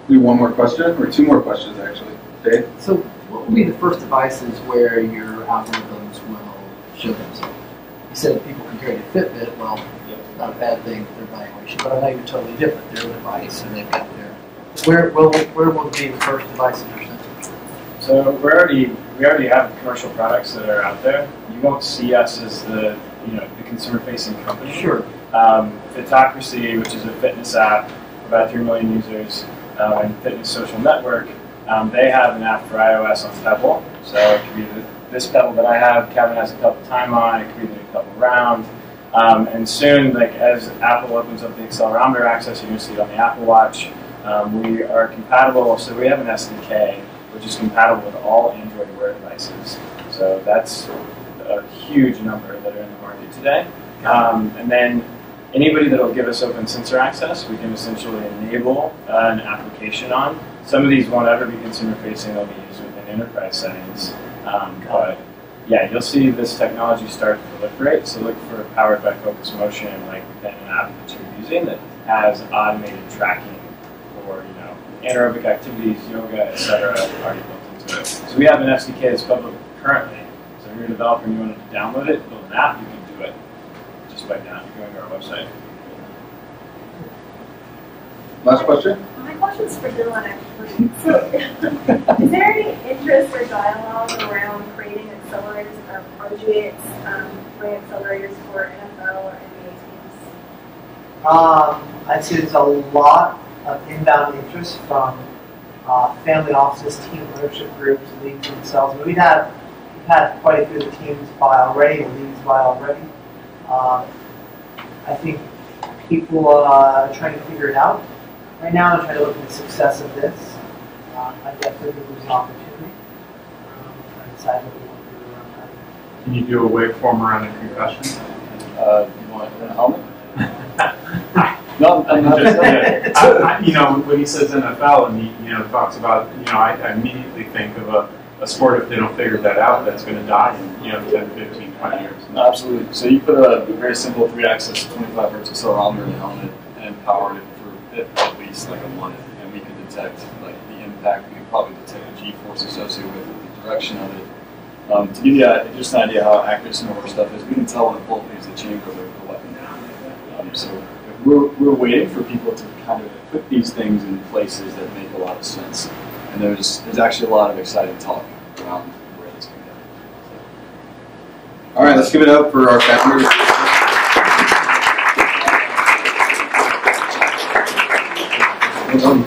We have one more question, or two more questions actually. Dave? So what will be the first devices where your algorithms will show themselves? You said people compare to Fitbit. Well, not a bad thing for their valuation, but I know you're totally different. They're a device, and they've got their... Where will be the first devices or something? So we already have commercial products that are out there. You won't see us as the consumer-facing company. Sure. Fitocracy, which is a fitness app, about 3 million users, and Fitness Social Network, they have an app for iOS on Pebble, so it could be this pedal that I have, Kevin has a couple time on, it could be a couple round. And soon, like as Apple opens up the accelerometer access, you're going to see it on the Apple Watch. We are compatible, so we have an SDK which is compatible with all Android Wear devices. So that's a huge number that are in the market today. And then anybody that will give us open sensor access, we can essentially enable an application on. Some of these won't ever be consumer facing, they'll be used within enterprise settings. But yeah, you'll see this technology start to proliferate. So look for Powered by Focus Motion, like within an app that you're using that has automated tracking for, you know, anaerobic activities, yoga, etc. already built into it. So we have an SDK that's public currently. So if you're a developer and you wanted to download it, build an app, you can do it just by going to our website. Last question? My question's for Dylan, actually. So, is there any interest or dialogue around creating accelerators or projects, running accelerators for NFL or NBA teams? I'd say there's a lot of inbound interest from family offices, team ownership groups, leagues themselves. We've had quite a few of the teams buy already, the leagues buy already. I think people are trying to figure it out right now and trying to look at the success of this. I definitely think there's an opportunity. I decided what we want to do around that. Can you do a waveform around a concussion? You want a helmet? No, I'm not just yeah. You know, when he says NFL and he talks about, I immediately think of a sport, if they don't figure that out, that's going to die in 10, 15, 20 years. No, absolutely. So you put a very simple 3-axis 25 hertz accelerometer in the helmet and powered it for at least like a month, and we could detect like the impact. We could probably detect the G-force associated with it, the direction of it. To give you just an idea how accurate some of our stuff is, we can tell when a bullet leaves the chamber the weapon down. So we're waiting for people to kind of put these things in places that make a lot of sense. And there's actually a lot of exciting talk around where this can go. All right, let's give it up for our founders. Well done.